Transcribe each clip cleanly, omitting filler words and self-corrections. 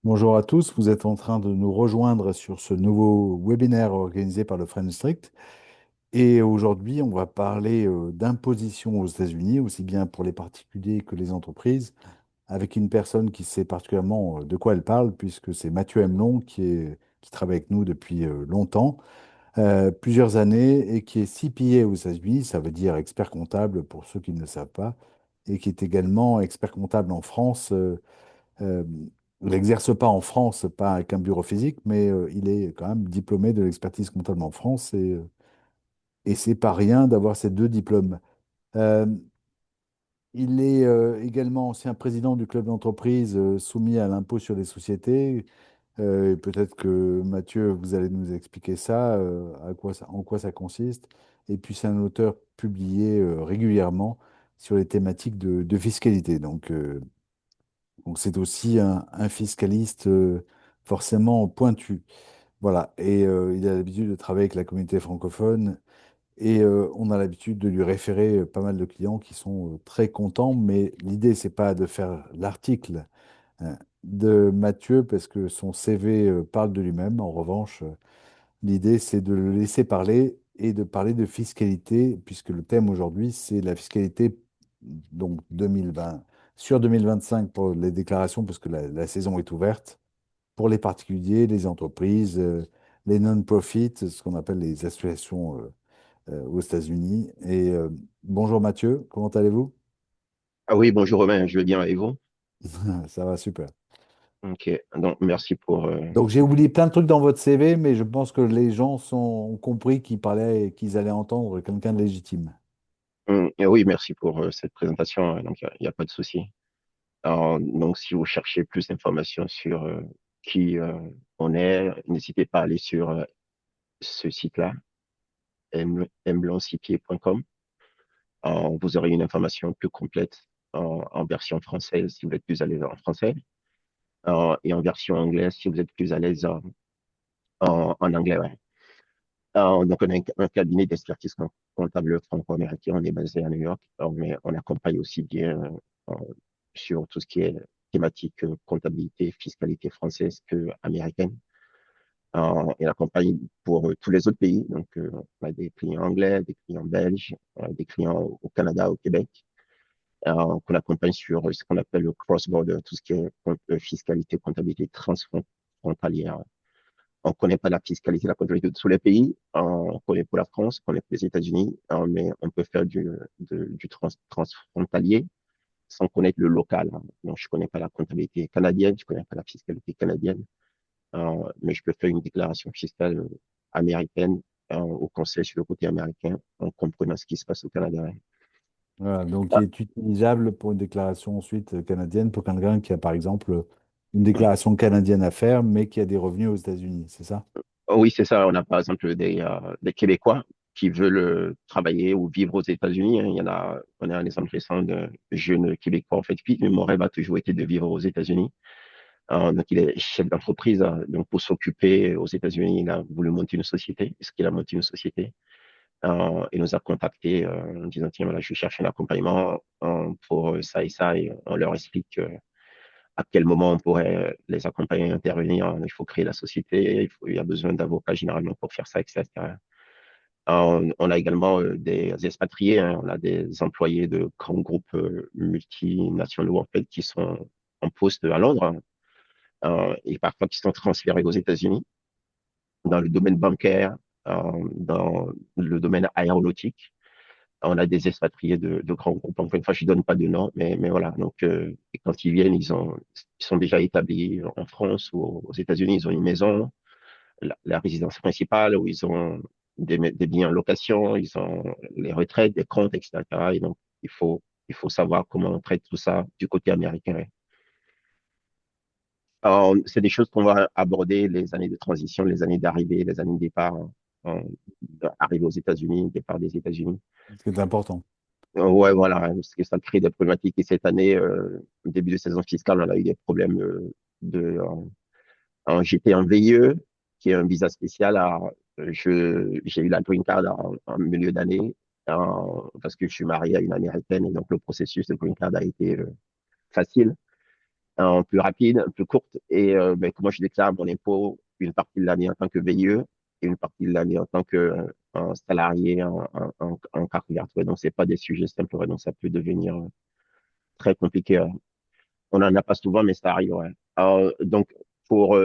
Bonjour à tous, vous êtes en train de nous rejoindre sur ce nouveau webinaire organisé par le Friend Strict. Et aujourd'hui, on va parler d'imposition aux États-Unis, aussi bien pour les particuliers que les entreprises, avec une personne qui sait particulièrement de quoi elle parle, puisque c'est Mathieu Emelon qui travaille avec nous depuis longtemps, plusieurs années, et qui est CPA aux États-Unis, ça veut dire expert comptable pour ceux qui ne le savent pas, et qui est également expert comptable en France. Euh, il n'exerce pas en France, pas avec un bureau physique, mais il est quand même diplômé de l'expertise comptable en France et c'est pas rien d'avoir ces deux diplômes. Euh, il est également ancien président du club d'entreprise soumis à l'impôt sur les sociétés. Et peut-être que Mathieu, vous allez nous expliquer ça, en quoi ça consiste. Et puis c'est un auteur publié régulièrement sur les thématiques de fiscalité. Donc c'est aussi un fiscaliste forcément pointu. Voilà. Et il a l'habitude de travailler avec la communauté francophone. Et on a l'habitude de lui référer pas mal de clients qui sont très contents. Mais l'idée, c'est pas de faire l'article de Mathieu parce que son CV parle de lui-même. En revanche, l'idée, c'est de le laisser parler et de parler de fiscalité, puisque le thème aujourd'hui, c'est la fiscalité donc 2020, sur 2025 pour les déclarations, parce que la saison est ouverte, pour les particuliers, les entreprises, les non-profits, ce qu'on appelle les associations aux États-Unis. Et bonjour Mathieu, comment allez-vous? Ah oui, bonjour Romain, je vais bien et vous? Ça va super. Ok, donc merci pour... Donc j'ai oublié plein de trucs dans votre CV, mais je pense que les gens ont compris qu'ils allaient entendre quelqu'un de légitime. et oui, merci pour cette présentation, donc il y a pas de souci. Alors, donc si vous cherchez plus d'informations sur qui on est, n'hésitez pas à aller sur ce site-là, mblancipied.com. Vous aurez une information plus complète en version française si vous êtes plus à l'aise en français, et en version anglaise si vous êtes plus à l'aise en anglais. Ouais. Donc, on a un cabinet d'expertise comptable franco-américain. On est basé à New York, mais on accompagne aussi bien euh, sur tout ce qui est thématique comptabilité, fiscalité française que américaine. Et on accompagne pour tous les autres pays. Donc, on a des clients anglais, des clients belges, des clients au Canada, au Québec, qu'on accompagne sur ce qu'on appelle le cross-border, tout ce qui est fiscalité, comptabilité transfrontalière. On ne connaît pas la fiscalité, la comptabilité de tous les pays. On connaît pour la France, on connaît pour les États-Unis, mais on peut faire du transfrontalier sans connaître le local. Donc, je ne connais pas la comptabilité canadienne, je ne connais pas la fiscalité canadienne, mais je peux faire une déclaration fiscale américaine au conseil sur le côté américain en comprenant ce qui se passe au Canada. Voilà, donc qui est utilisable pour une déclaration ensuite canadienne pour quelqu'un qui a par exemple une déclaration canadienne à faire, mais qui a des revenus aux États-Unis, c'est ça? Oui, c'est ça. On a par exemple des Québécois qui veulent travailler ou vivre aux États-Unis, hein. On a un exemple récent d'un jeune Québécois, en fait, qui, mon rêve a toujours été de vivre aux États-Unis. Donc, il est chef d'entreprise, hein. Donc, pour s'occuper aux États-Unis, il a voulu monter une société. Est-ce qu'il a monté une société? Il nous a contactés en disant, tiens, voilà, je cherche un accompagnement pour ça et ça. Et on leur explique à quel moment on pourrait les accompagner, intervenir. Il faut créer la société, il y a besoin d'avocats généralement pour faire ça, etc. On a également des expatriés, hein. On a des employés de grands groupes multinationaux en fait qui sont en poste à Londres, hein, et parfois qui sont transférés aux États-Unis dans le domaine bancaire, dans le domaine aéronautique. On a des expatriés de grands groupes. Encore une fois, je ne donne pas de nom, mais voilà. Donc, et quand ils viennent, ils sont déjà établis en France ou aux États-Unis. Ils ont une maison, la résidence principale, où ils ont des biens en location, ils ont les retraites, des comptes, etc. Et donc, il faut savoir comment on traite tout ça du côté américain. Alors, c'est des choses qu'on va aborder, les années de transition, les années d'arrivée, les années de départ, hein, arrivée aux États-Unis, départ des États-Unis. C'est important. Ouais, voilà, hein, parce que ça crée des problématiques. Et cette année, au début de saison fiscale, on a eu des problèmes j'étais en VIE, qui est un visa spécial. Alors, j'ai eu la green card en milieu d'année, parce que je suis marié à une Américaine et donc le processus de green card a été facile. plus rapide, plus courte. Et ben, comment je déclare mon impôt une partie de l'année en tant que VIE et une partie de l'année en tant que salarié en carte verte. Ouais. Donc, c'est pas des sujets simples. Ouais. Donc, ça peut devenir très compliqué. Ouais. On n'en a pas souvent, mais ça arrive. Ouais. Donc, pour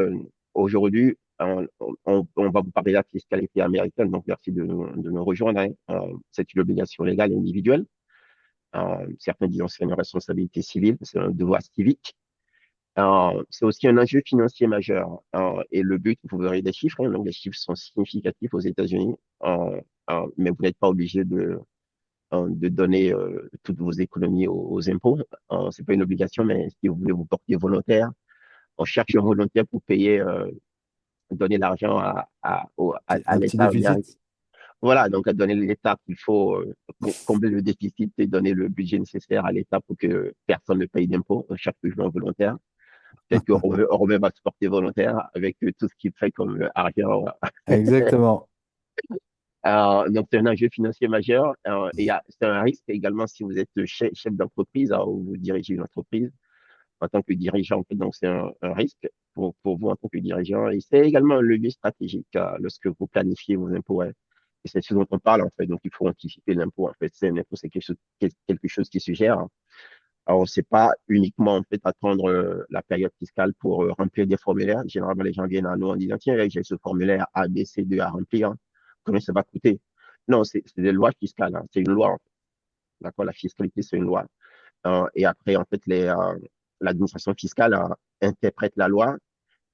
aujourd'hui, on va vous parler de la fiscalité américaine. Donc, merci de nous rejoindre. Hein. C'est une obligation légale et individuelle. Certains disent que c'est une responsabilité civile, c'est un devoir civique. C'est aussi un enjeu financier majeur. Et le but, vous verrez des chiffres, hein, donc les chiffres sont significatifs aux États-Unis, mais vous n'êtes pas obligé de donner toutes vos économies aux impôts. C'est pas une obligation, mais si vous voulez vous porter volontaire, on cherche un volontaire pour payer, donner l'argent à Un petit l'État américain. déficit. Voilà, donc à donner l'État qu'il faut combler le déficit et donner le budget nécessaire à l'État pour que personne ne paye d'impôts. On cherche toujours un volontaire. Peut-être que Romain va se porter volontaire avec tout ce qu'il fait comme argent. Exactement. Donc, c'est un enjeu financier majeur. Et c'est un risque également si vous êtes chef d'entreprise ou vous dirigez une entreprise en tant que dirigeant. En fait, donc, c'est un risque pour vous en tant que dirigeant. Et c'est également un levier stratégique lorsque vous planifiez vos impôts. Ouais. Et c'est ce dont on parle, en fait. Donc, il faut anticiper l'impôt. En fait, c'est un impôt, c'est quelque chose qui se gère. Alors, c'est pas uniquement en fait attendre la période fiscale pour remplir des formulaires. Généralement, les gens viennent à nous en disant, tiens, j'ai ce formulaire A, B, C, D à remplir. Hein. Combien ça va coûter? Non, c'est des lois fiscales. Hein. C'est une loi. En fait. D'accord? La fiscalité, c'est une loi. Et après, en fait, l'administration fiscale interprète la loi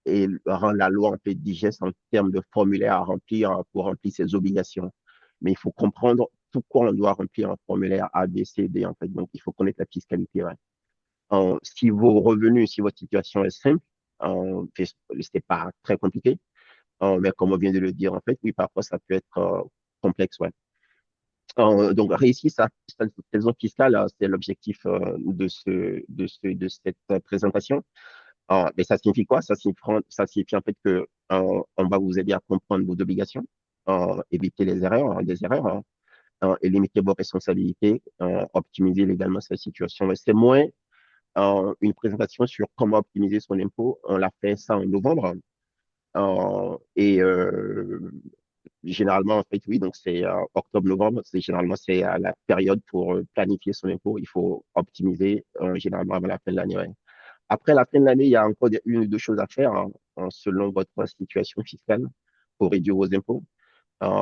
et rend la loi en fait digeste en termes de formulaire à remplir pour remplir ses obligations. Mais il faut comprendre pourquoi on doit remplir un formulaire A, B, C, D, en fait. Donc, il faut connaître la fiscalité. Ouais. Si vos revenus, si votre situation est simple, c'est pas très compliqué. Mais comme on vient de le dire, en fait, oui, parfois ça peut être complexe, ouais. Donc, réussir sa saison fiscale, c'est l'objectif de cette présentation. Mais ça signifie quoi? Ça signifie en fait que on va vous aider à comprendre vos obligations, éviter les erreurs, des erreurs, et limiter vos responsabilités, optimiser également sa situation. Mais c'est moins une présentation sur comment optimiser son impôt. On l'a fait ça en novembre. Et généralement, en fait, oui, donc c'est octobre-novembre, c'est la période pour planifier son impôt. Il faut optimiser généralement avant la fin de l'année. Ouais. Après la fin de l'année, il y a encore une ou deux choses à faire selon votre situation fiscale pour réduire vos impôts.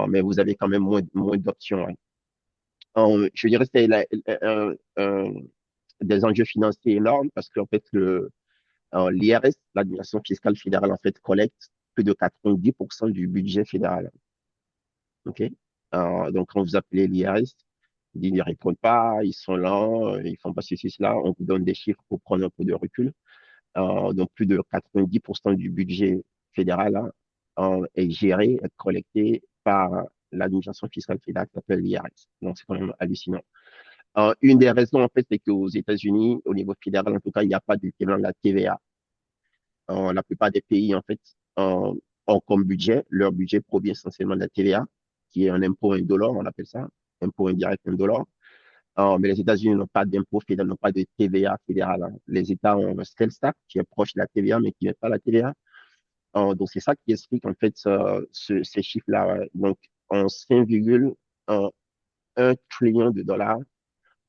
Mais vous avez quand même moins d'options. Ouais. Je dirais que c'est des enjeux financiers énormes parce qu'en fait, l'IRS, l'administration fiscale fédérale, en fait, collecte plus de 90% du budget fédéral. OK? Donc, quand vous appelez l'IRS, ils ne répondent pas, ils sont lents, ils font pas ceci, cela. On vous donne des chiffres pour prendre un peu de recul. Donc, plus de 90% du budget fédéral est géré, est collecté par l'administration fiscale fédérale qui s'appelle l'IRS. Donc, c'est quand même hallucinant. Une des raisons, en fait, c'est qu'aux États-Unis, au niveau fédéral, en tout cas, il n'y a pas d'équivalent de la TVA. La plupart des pays, en fait, ont comme budget, leur budget provient essentiellement de la TVA, qui est un impôt indolore, on appelle ça, impôt indirect indolore. Mais les États-Unis n'ont pas d'impôt fédéral, n'ont pas de TVA fédérale. Hein. Les États ont un sales tax qui est proche de la TVA, mais qui n'est pas la TVA. Donc, c'est ça qui explique, en fait, ces chiffres-là. Ouais. Donc, en 5,1 trillion de dollars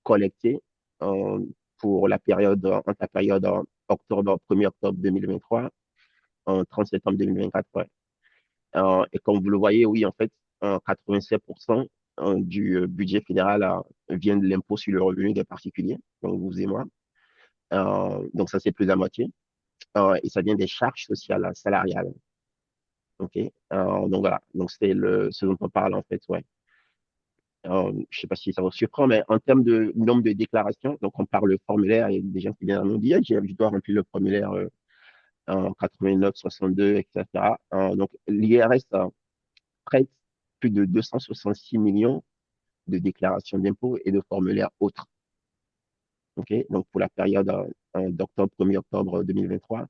collectés euh, pour entre la période octobre, 1er octobre 2023 en 30 septembre 2024. Ouais. Et comme vous le voyez, oui, en fait, 87% du budget fédéral vient de l'impôt sur le revenu des particuliers, donc vous et moi. Donc ça, c'est plus de la moitié. Et ça vient des charges sociales salariales. OK? Donc voilà, donc c'est ce dont on parle en fait, ouais. Je sais pas si ça vous surprend, mais en termes de nombre de déclarations, donc on parle le formulaire, il y a des gens qui viennent à nous dire, je dois remplir le formulaire en 89, 62, etc. Donc l'IRS traite plus de 266 millions de déclarations d'impôts et de formulaires autres. Okay? Donc, pour la période d'octobre, 1er octobre 2023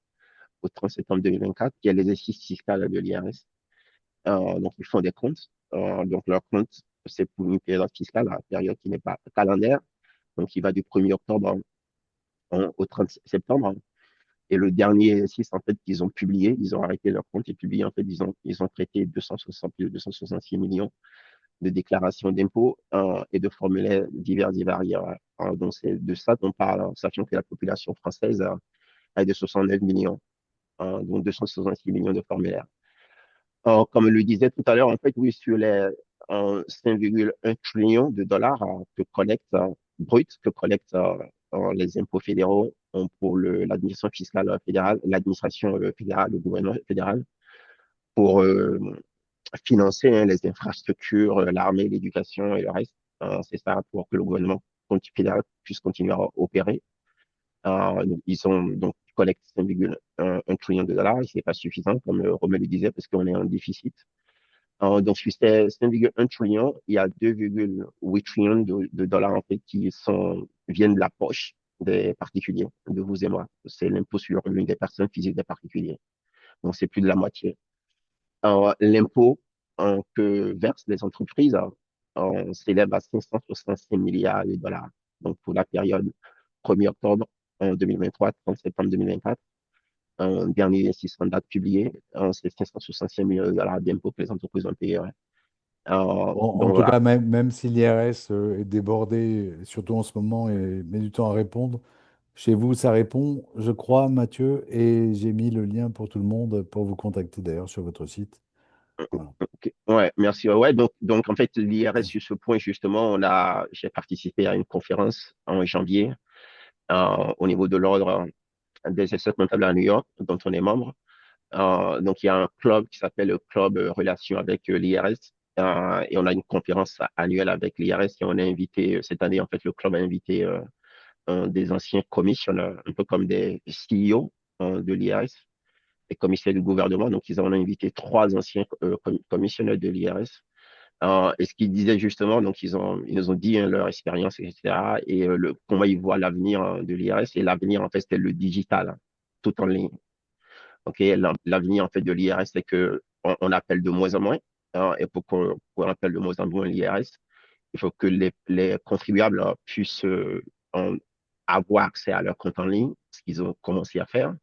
au 30 septembre 2024, il y a l'exercice fiscal de l'IRS. Donc, ils font des comptes. Donc, leur compte, c'est pour une période fiscale, la période qui n'est pas calendaire. Donc, il va du 1er octobre au 30 septembre. Et le dernier exercice, en fait, qu'ils ont publié, ils ont arrêté leur compte et publié, en fait, ils ont traité 260, plus de 266 millions de déclarations d'impôts et de formulaires divers et variés. Donc, c'est de ça qu'on parle, sachant que la population française est de 69 millions, donc 266 millions de formulaires. Comme je le disais tout à l'heure, en fait, oui, sur les 5,1 trillions de dollars que collecte brut, que collectent les impôts fédéraux pour l'administration fiscale fédérale, l'administration fédérale, le gouvernement fédéral, pour financer les infrastructures, l'armée, l'éducation et le reste. C'est ça pour que le gouvernement fédéral puisse continuer à opérer. Ils ont donc collectent 5,1 trillion de dollars et c'est pas suffisant, comme Romain le disait, parce qu'on est en déficit. Donc, sur ces 5,1 trillion, il y a 2,8 trillions de dollars en fait viennent de la poche des particuliers, de vous et moi. C'est l'impôt sur le revenu des personnes physiques des particuliers. Donc, c'est plus de la moitié. L'impôt que versent les entreprises s'élève à 565 milliards de dollars. Donc, pour la période 1er octobre en 2023, 30 septembre 2024, un dernier exercice en date publié, c'est 565 millions de dollars d'impôts que les entreprises ont payé. Ouais. En Donc tout voilà. cas, même si l'IRS est débordé, surtout en ce moment, et met du temps à répondre, chez vous, ça répond, je crois, Mathieu, et j'ai mis le lien pour tout le monde pour vous contacter d'ailleurs sur votre site. Voilà. Ok. Ouais, merci. Ouais, donc en fait, l'IRS, sur ce point, justement, j'ai participé à une conférence en janvier au niveau de l'ordre des experts comptables à New York, dont on est membre. Donc, il y a un club qui s'appelle le Club Relations avec l'IRS. Et on a une conférence annuelle avec l'IRS et on a invité, cette année, en fait, le club a invité des anciens commissionnaires, un peu comme des CEO de l'IRS, des commissaires du gouvernement. Donc, ils ont invité trois anciens commissionnaires de l'IRS. Et ce qu'ils disaient justement, donc ils nous ont dit hein, leur expérience, etc. Et comment ils voient l'avenir de l'IRS. Et l'avenir, en fait, c'était le digital, hein, tout en ligne. OK, l'avenir, en fait, de l'IRS, c'est que on appelle de moins en moins. Et pour qu'on appelle de moins en moins l'IRS, il faut que les contribuables puissent avoir accès à leur compte en ligne, ce qu'ils ont commencé à faire,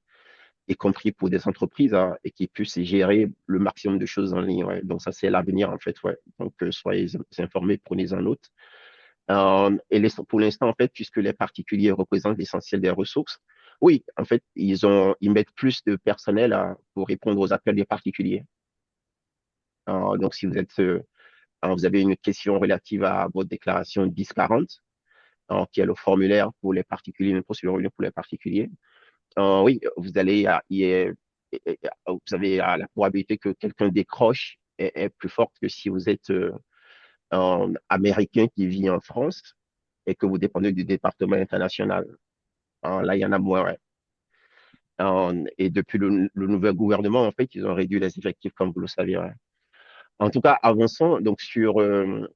y compris pour des entreprises, hein, et qu'ils puissent gérer le maximum de choses en ligne. Ouais. Donc, ça, c'est l'avenir, en fait. Ouais. Donc, soyez informés, prenez en note. Pour l'instant, en fait, puisque les particuliers représentent l'essentiel des ressources, oui, en fait, ils mettent plus de personnel pour répondre aux appels des particuliers. Donc, si vous avez une question relative à votre déclaration 1040, qui est le formulaire pour les particuliers, l'impôt sur le revenu pour les particuliers, oui, vous avez la probabilité que quelqu'un décroche est plus forte que si vous êtes un Américain qui vit en France et que vous dépendez du département international. Là, il y en a moins. Ouais. Et depuis le nouvel gouvernement, en fait, ils ont réduit les effectifs, comme vous le savez. Ouais. En tout cas, avançons donc sur euh,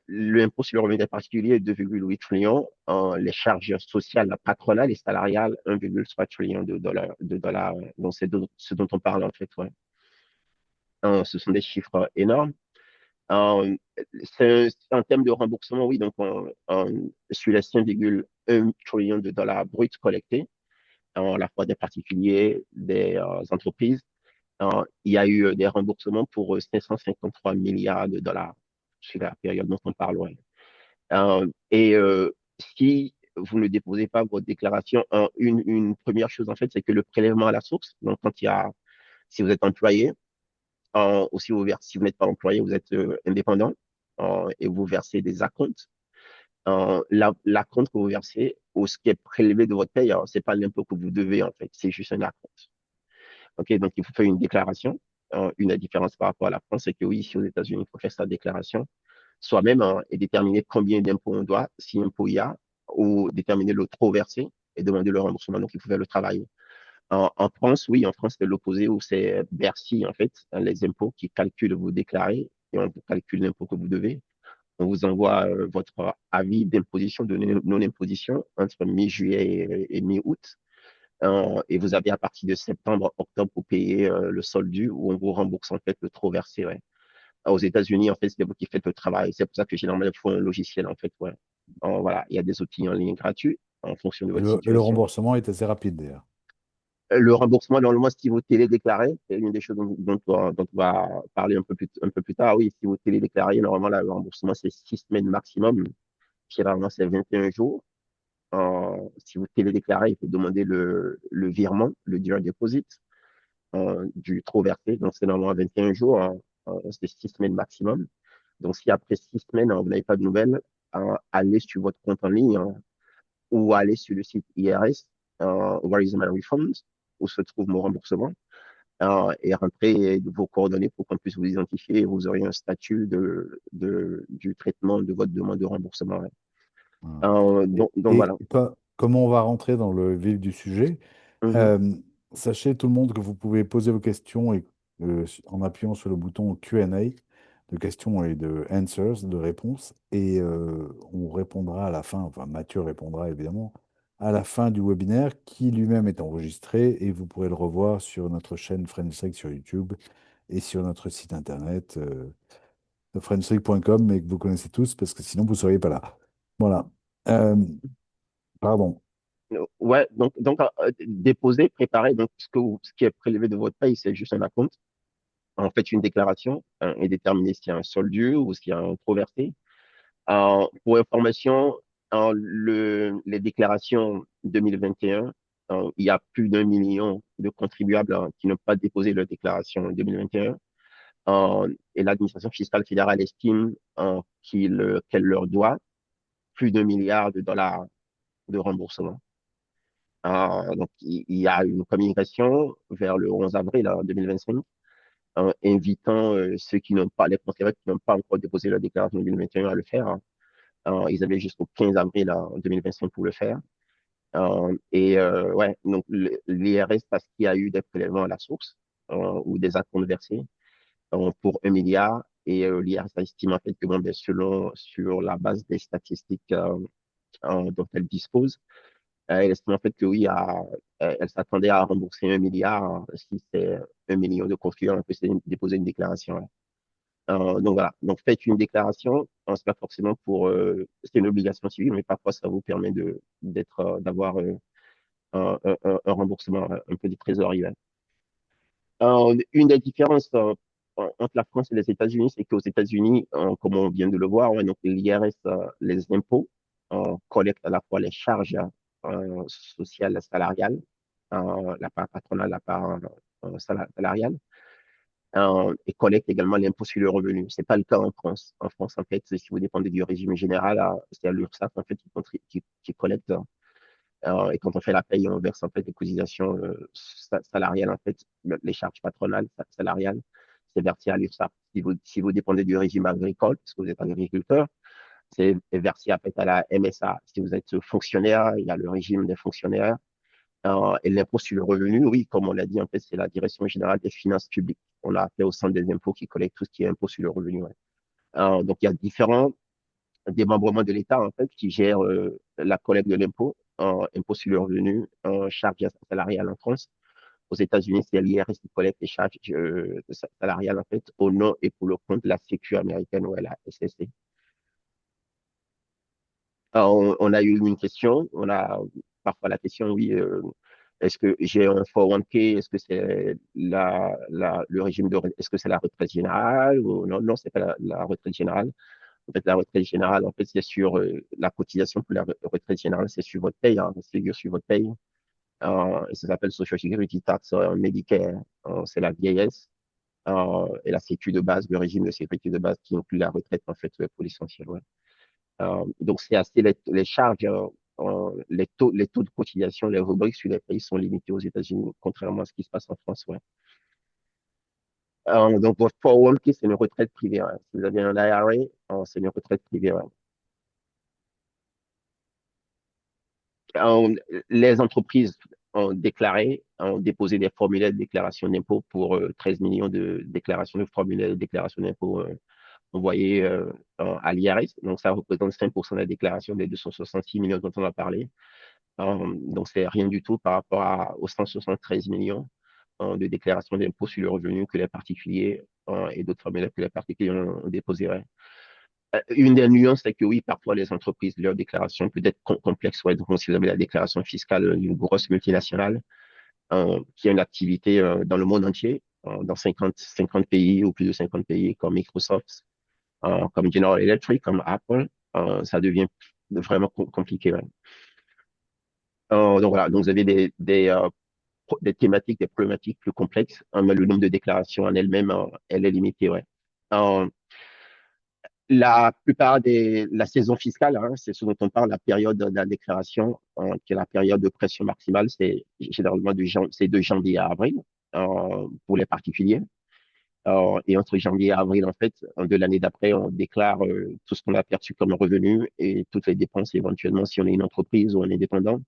l'impôt sur le revenu des particuliers, 2,8 trillions, les charges sociales patronales et salariales, 1,3 trillion de dollars. Ouais. Donc, c'est ce dont on parle, en fait. Ouais. Ce sont des chiffres énormes. Euh, en termes de remboursement, oui, donc sur les 5,1 trillions de dollars bruts collectés, à la fois des particuliers, des entreprises, il y a eu des remboursements pour 553 milliards de dollars sur la période dont on parle. Ouais. Et si vous ne déposez pas votre déclaration, une première chose, en fait, c'est que le prélèvement à la source, donc si vous êtes employé, ou si vous n'êtes pas employé, vous êtes indépendant, et vous versez des acomptes, l'acompte que vous versez, ou ce qui est prélevé de votre paye, ce n'est pas l'impôt que vous devez, en fait, c'est juste un acompte. OK, donc il faut faire une déclaration. Une des différences par rapport à la France, c'est que oui, ici aux États-Unis, il faut faire sa déclaration soi-même et déterminer combien d'impôts on doit, si impôt il y a, ou déterminer le trop versé et demander le remboursement. Donc, il faut faire le travail. En France, oui, en France, c'est l'opposé où c'est Bercy, en fait, hein, les impôts qui calculent, vous déclarez et on vous calcule l'impôt que vous devez. On vous envoie votre avis d'imposition, de non-imposition entre mi-juillet et mi-août. Et vous avez à partir de septembre, octobre pour payer le solde dû où on vous rembourse en fait le trop versé. Ouais. Aux États-Unis, en fait, c'est vous qui faites le travail. C'est pour ça que généralement, il faut un logiciel en fait. Ouais. Voilà, il y a des outils en ligne gratuits en fonction de Et votre le situation. remboursement est assez rapide d'ailleurs. Le remboursement, normalement, si vous télédéclarez, c'est une des choses dont on va parler un peu plus tard. Oui, si vous télédéclarez, normalement, là, le remboursement, c'est 6 semaines maximum. Généralement, c'est 21 jours. Si vous télédéclarez, il faut demander le virement, le direct deposit du trop versé. Donc, c'est normalement 21 jours. C'est 6 semaines maximum. Donc, si après 6 semaines, vous n'avez pas de nouvelles, allez sur votre compte en ligne ou allez sur le site IRS, Where is my refund, où se trouve mon remboursement, et rentrez vos coordonnées pour qu'on puisse vous identifier et vous aurez un statut du traitement de votre demande de remboursement. Ouais. Voilà. Donc voilà. Comment on va rentrer dans le vif du sujet? Mhm. Euh, Sachez tout le monde que vous pouvez poser vos questions en appuyant sur le bouton Q&A, de questions et de answers, de réponses, et on répondra à la fin, enfin Mathieu répondra évidemment à la fin du webinaire qui lui-même est enregistré et vous pourrez le revoir sur notre chaîne Friendstreak sur YouTube et sur notre site internet friendstreak.com, mais que vous connaissez tous parce que sinon vous ne seriez pas là. Voilà. Euh, Pardon. Ouais, donc déposer, préparer, donc ce qui est prélevé de votre paye, c'est juste un acompte. En fait, une déclaration et déterminer s'il y a un solde dû ou s'il y a un trop versé. Pour information, les déclarations 2021, il y a plus d'1 million de contribuables qui n'ont pas déposé leur déclaration en 2021. Et l'administration fiscale fédérale estime qu'elle leur doit plus d'1 milliard de dollars de remboursement. Donc, il y a une communication vers le 11 avril 2025 invitant ceux qui n'ont pas, les contribuables qui n'ont pas encore déposé leur déclaration 2021 à le faire. Ils avaient jusqu'au 15 avril 2025 pour le faire. Ouais, donc l'IRS, parce qu'il y a eu des prélèvements à la source ou des acomptes versés pour 1 milliard. Et l'IRS estime en fait que, bon, ben, sur la base des statistiques dont elle dispose, elle estime en fait que oui, elle s'attendait à rembourser 1 milliard si c'est 1 million de contribuables qui ont déposé une déclaration. Ouais. Donc voilà, donc faites une déclaration, c'est pas forcément c'est une obligation civile, mais parfois ça vous permet d'avoir un remboursement un peu de trésorerie. Ouais. Une des différences entre la France et les États-Unis, c'est qu'aux États-Unis, comme on vient de le voir, ouais, donc l'IRS, les impôts, collectent à la fois les charges sociales salariales, la part patronale, la part salariale, et collecte également l'impôt sur le revenu. C'est pas le cas en France. En France, en fait, si vous dépendez du régime général, c'est à l'URSSAF en fait qui collecte. Et quand on fait la paye, on verse en fait les cotisations salariales, en fait, les charges patronales salariales, c'est versé à l'URSSAF. Si vous dépendez du régime agricole, parce que vous êtes agriculteur, c'est versé en fait à la MSA. Si vous êtes fonctionnaire, il y a le régime des fonctionnaires. Et l'impôt sur le revenu, oui, comme on l'a dit, en fait, c'est la Direction générale des finances publiques. On l'a appelé au centre des impôts qui collecte tout ce qui est impôt sur le revenu. Ouais. Donc, il y a différents démembrements de l'État, en fait, qui gèrent la collecte de l'impôt, impôt sur le revenu, charges salariales en France. Aux États-Unis, c'est l'IRS qui collecte les charges salariales, en fait, au nom et pour le compte de la Sécu américaine, ou la SSC. On a eu une question, on a parfois la question, oui, est-ce que j'ai un 401k, est-ce que c'est le régime est-ce que c'est la retraite générale ou non, non, c'est pas la retraite générale. En fait, la retraite générale, en fait, c'est sur la cotisation pour la retraite générale, c'est sur votre paye, hein, c'est figure sur votre paye. Et ça s'appelle Social Security Tax Medicare, c'est la vieillesse. Et la sécu de base, le régime de sécurité de base qui inclut la retraite, en fait, pour l'essentiel. Ouais. Donc, c'est assez les charges, les taux de cotisation, les rubriques sur les pays sont limités aux États-Unis, contrairement à ce qui se passe en France. Ouais. Donc, votre 401k, c'est une retraite privée. Ouais. Si vous avez un IRA, c'est une retraite privée. Ouais. Euh, les entreprises ont déposé des formulaires de déclaration d'impôt pour 13 millions de déclarations de formulaires de déclaration d'impôt envoyés à l'IRS. Donc, ça représente 5% de la déclaration des 266 millions dont on a parlé. Donc, c'est rien du tout par rapport aux 173 millions de déclarations d'impôts sur le revenu que les particuliers et d'autres formulaires que les particuliers ont déposés. Ouais. Une des nuances, c'est que oui, parfois les entreprises, leur déclaration peut être complexe. Ouais. Donc, si vous avez la déclaration fiscale d'une grosse multinationale, qui a une activité dans le monde entier, dans 50 pays ou plus de 50 pays, comme Microsoft, comme General Electric, comme Apple, ça devient vraiment compliqué. Ouais. Donc voilà, donc vous avez des thématiques, des problématiques plus complexes, mais le nombre de déclarations en elle-même, elle est limitée. Ouais. Euh, la plupart la saison fiscale, hein, c'est ce dont on parle, la période de la déclaration, qui est la période de pression maximale, c'est généralement c'est de janvier à avril pour les particuliers. Et entre janvier et avril, en fait, de l'année d'après, on déclare tout ce qu'on a perçu comme revenu et toutes les dépenses éventuellement si on est une entreprise ou un indépendant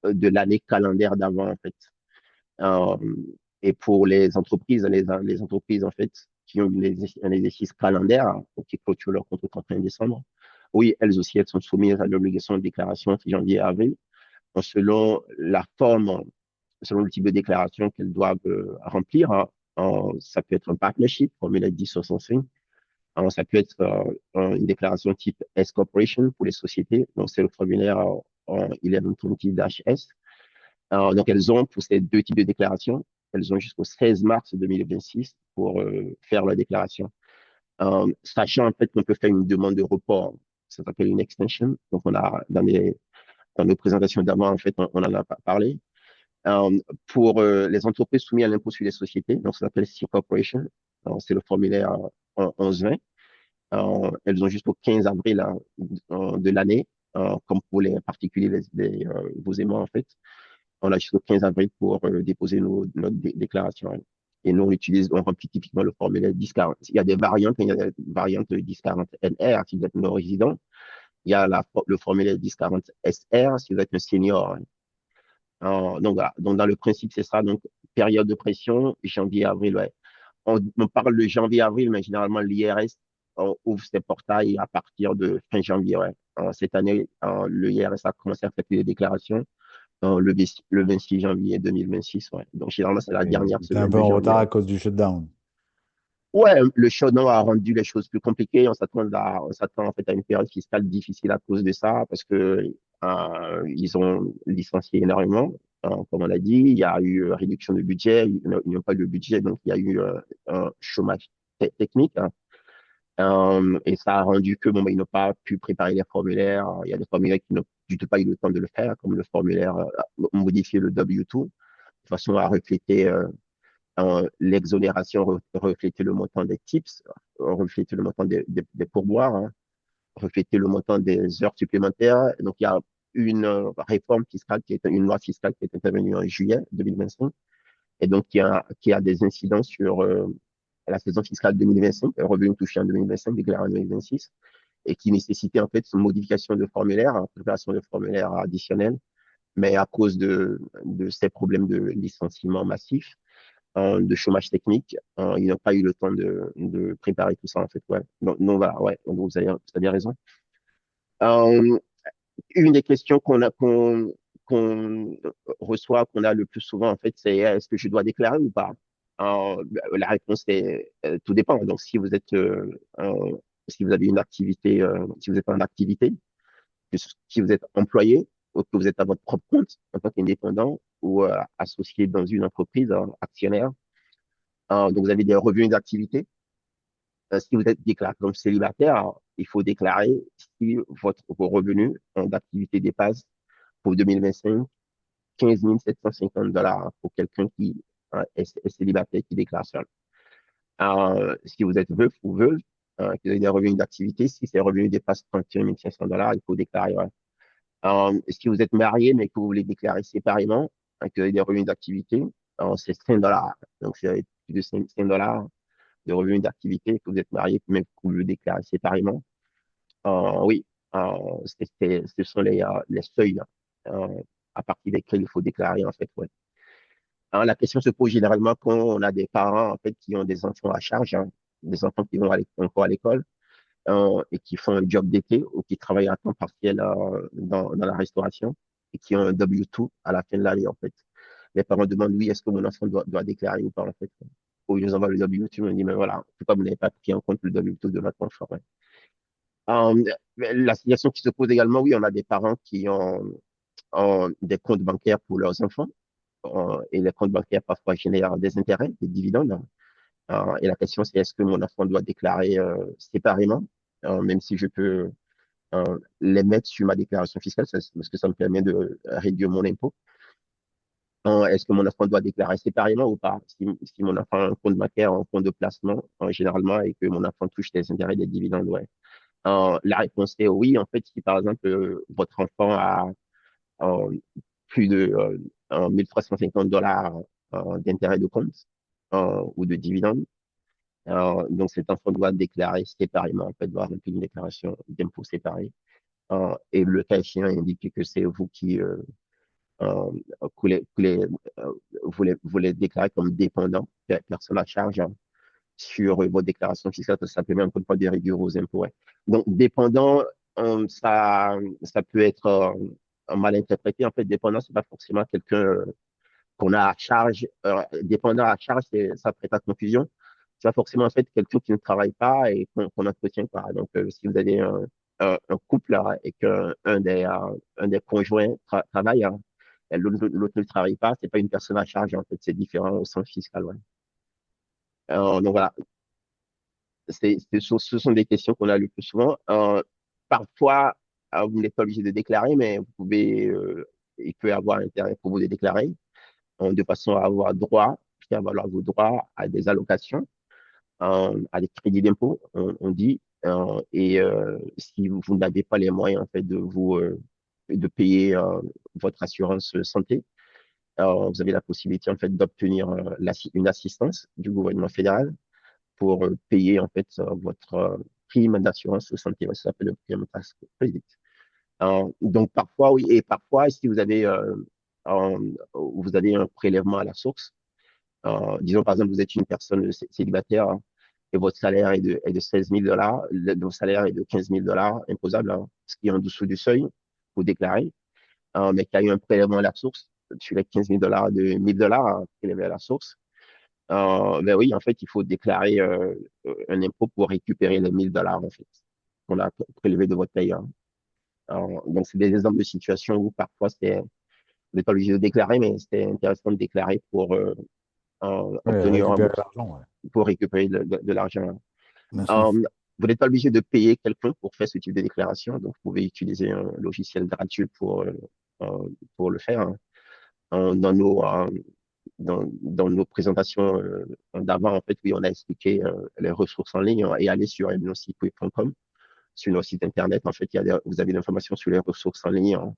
de l'année calendaire d'avant, en fait. Euh, et pour les entreprises, les entreprises, en fait, qui ont un exercice calendaire, hein, qui clôturent leur compte au 31 décembre, oui, elles aussi, elles sont soumises à l'obligation de déclaration entre janvier et avril, selon la forme, selon le type de déclaration qu'elles doivent remplir. Hein. Ça peut être un partnership, formulaire 1065. Ça peut être une déclaration type S Corporation pour les sociétés. Donc, c'est le formulaire 1120-S. Donc, elles ont, pour ces deux types de déclarations, elles ont jusqu'au 16 mars 2026 pour faire leur déclaration. Sachant en fait qu'on peut faire une demande de report, ça s'appelle une extension. Donc, on a dans nos présentations d'avant, en fait, on en a parlé. Pour les entreprises soumises à l'impôt sur les sociétés, donc ça s'appelle C Corporation. C'est le formulaire 1120. Elles ont jusqu'au 15 avril de l'année, comme pour les particuliers, vous et moi, en fait. On a jusqu'au 15 avril pour déposer notre déclaration. Hein. Et nous, on remplit typiquement le formulaire 1040. Il y a des variantes, il y a des variantes 1040 NR si vous êtes non résident. Il y a le formulaire 1040 SR si vous êtes un senior. Hein. Donc voilà. Donc dans le principe, c'est ça. Donc période de pression, janvier-avril, ouais. On parle de janvier-avril, mais généralement l'IRS ouvre ses portails à partir de fin janvier. Ouais. Cette année, le IRS a commencé à faire les déclarations le 26 janvier 2026. Ouais. Donc, généralement, c'est la Et dernière vous êtes un semaine peu de en janvier. retard Ouais, à cause du shutdown. ouais le shutdown a rendu les choses plus compliquées. On s'attend en fait à une période fiscale difficile à cause de ça parce que ils ont licencié énormément. Comme on l'a dit, il y a eu réduction de budget, ils n'ont pas eu de budget, donc il y a eu un chômage technique. Hein. Et ça a rendu que bon, ben, ils n'ont pas pu préparer les formulaires. Il y a des formulaires qui n'ont du tout pas eu le temps de le faire, comme le formulaire modifier le W2, de façon à refléter l'exonération, refléter le montant des tips, refléter le montant des pourboires, hein, refléter le montant des heures supplémentaires. Donc, il y a une réforme fiscale une loi fiscale qui est intervenue en juillet 2025 et donc qui a des incidents sur la saison fiscale 2025, revenu touché en 2025, déclaré en 2026, et qui nécessitait en fait une modification de formulaire, une préparation de formulaire additionnel, mais à cause de ces problèmes de licenciement massif, de chômage technique, ils n'ont pas eu le temps de préparer tout ça en fait. Ouais. Donc voilà, ouais, donc vous avez raison. Euh, une des questions qu'on reçoit, qu'on a le plus souvent, en fait, c'est est-ce que je dois déclarer ou pas? La réponse est tout dépend. Donc, si vous avez une activité, si vous êtes en activité, si vous êtes employé ou que vous êtes à votre propre compte en tant qu'indépendant ou associé dans une entreprise, actionnaire, donc vous avez des revenus d'activité. Si vous êtes déclaré comme célibataire, il faut déclarer si vos revenus d'activité dépassent pour 2025 15 750 $ pour quelqu'un qui est célibataire, qui déclare seul. Si vous êtes veuf ou veuve, que vous avez des revenus d'activité, si ces revenus dépassent 31 500 $, il faut déclarer. Ouais. Si vous êtes marié, mais que vous voulez déclarer séparément, que vous avez des revenus d'activité, c'est 5 $. Donc, c'est plus de 5 $ de revenus d'activité que vous êtes marié, mais que vous le déclarez séparément. Oui, ce sont les seuils à partir desquels il faut déclarer, en fait. Ouais. Hein, la question se pose généralement quand on a des parents en fait, qui ont des enfants à charge, hein, des enfants qui vont encore à l'école et qui font un job d'été ou qui travaillent à temps partiel dans la restauration et qui ont un W2 à la fin de l'année, en fait. Les parents demandent, oui, est-ce que mon enfant doit déclarer ou pas, en fait. Ou ils nous envoient le W2, on dit, mais voilà, pourquoi vous n'avez pas pris en compte le W2 de votre enfant? Ouais. Euh, la situation qui se pose également, oui, on a des parents qui ont des comptes bancaires pour leurs enfants. et les comptes bancaires parfois génèrent des intérêts, des dividendes. Et la question, c'est est-ce que mon enfant doit déclarer séparément, même si je peux les mettre sur ma déclaration fiscale, parce que ça me permet de réduire mon impôt. Est-ce que mon enfant doit déclarer séparément ou pas? Si mon enfant a un compte bancaire, un compte de placement, généralement, et que mon enfant touche des intérêts, des dividendes, ouais. La réponse est oui. En fait, si par exemple, votre enfant a euh, plus de 1350 $ d'intérêt de compte ou de dividendes, donc cet enfant doit déclarer séparément, en fait, doit remplir une déclaration d'impôt séparée. Et le cas échéant indique que c'est vous qui euh, que vous les déclarez comme dépendants, personne à charge sur vos déclarations fiscales, ça permet encore une fois de réduire vos impôts. Ouais. Donc, dépendant, ça peut être mal interprété. En fait, dépendant, c'est pas forcément quelqu'un qu'on a à charge. Dépendant à charge, ça prête à confusion. C'est pas forcément en fait quelqu'un qui ne travaille pas et qu'on entretient pas. Donc, si vous avez un couple là, et qu'un un des conjoints travaille, hein, et l'autre ne travaille pas, c'est pas une personne à charge. En fait, c'est différent au sens fiscal. Ouais. Donc voilà, ce sont des questions qu'on a le plus souvent. Parfois, vous n'êtes pas obligé de déclarer, mais vous pouvez, il peut y avoir intérêt pour vous de déclarer de façon à avoir droit, à valoir vos droits à des allocations, à des crédits d'impôt, on dit. Et si vous n'avez pas les moyens en fait de payer votre assurance santé, vous avez la possibilité en fait d'obtenir une assistance du gouvernement fédéral pour payer en fait votre prime d'assurance santé. Ouais, ça s'appelle le prime tax credit. Donc parfois oui, et parfois si vous avez un prélèvement à la source, disons par exemple vous êtes une personne célibataire, hein, et votre salaire est de 16 000 $, votre salaire est de 15 000 $ imposable, hein, ce qui est en dessous du seuil pour déclarer, mais qu'il y a eu un prélèvement à la source sur les 15 000 $ de 1 000 $ prélevés à la source. Ben oui, en fait, il faut déclarer un impôt pour récupérer les 1 000 $ en fait, qu'on a prélevé de votre paye, hein. Donc, c'est des exemples de situations où parfois, vous n'êtes pas obligé de déclarer, mais c'est intéressant de déclarer Ouais, obtenir, récupérer l'argent, ouais. pour récupérer de l'argent. Bien sûr. Euh, vous n'êtes pas obligé de payer quelqu'un pour faire ce type de déclaration, donc vous pouvez utiliser un logiciel gratuit pour le faire, hein. Dans dans nos présentations d'avant, en fait, oui, on a expliqué les ressources en ligne, hein, et aller sur ethnosipui.com, sur nos sites internet. En fait, vous avez l'information sur les ressources en ligne, hein,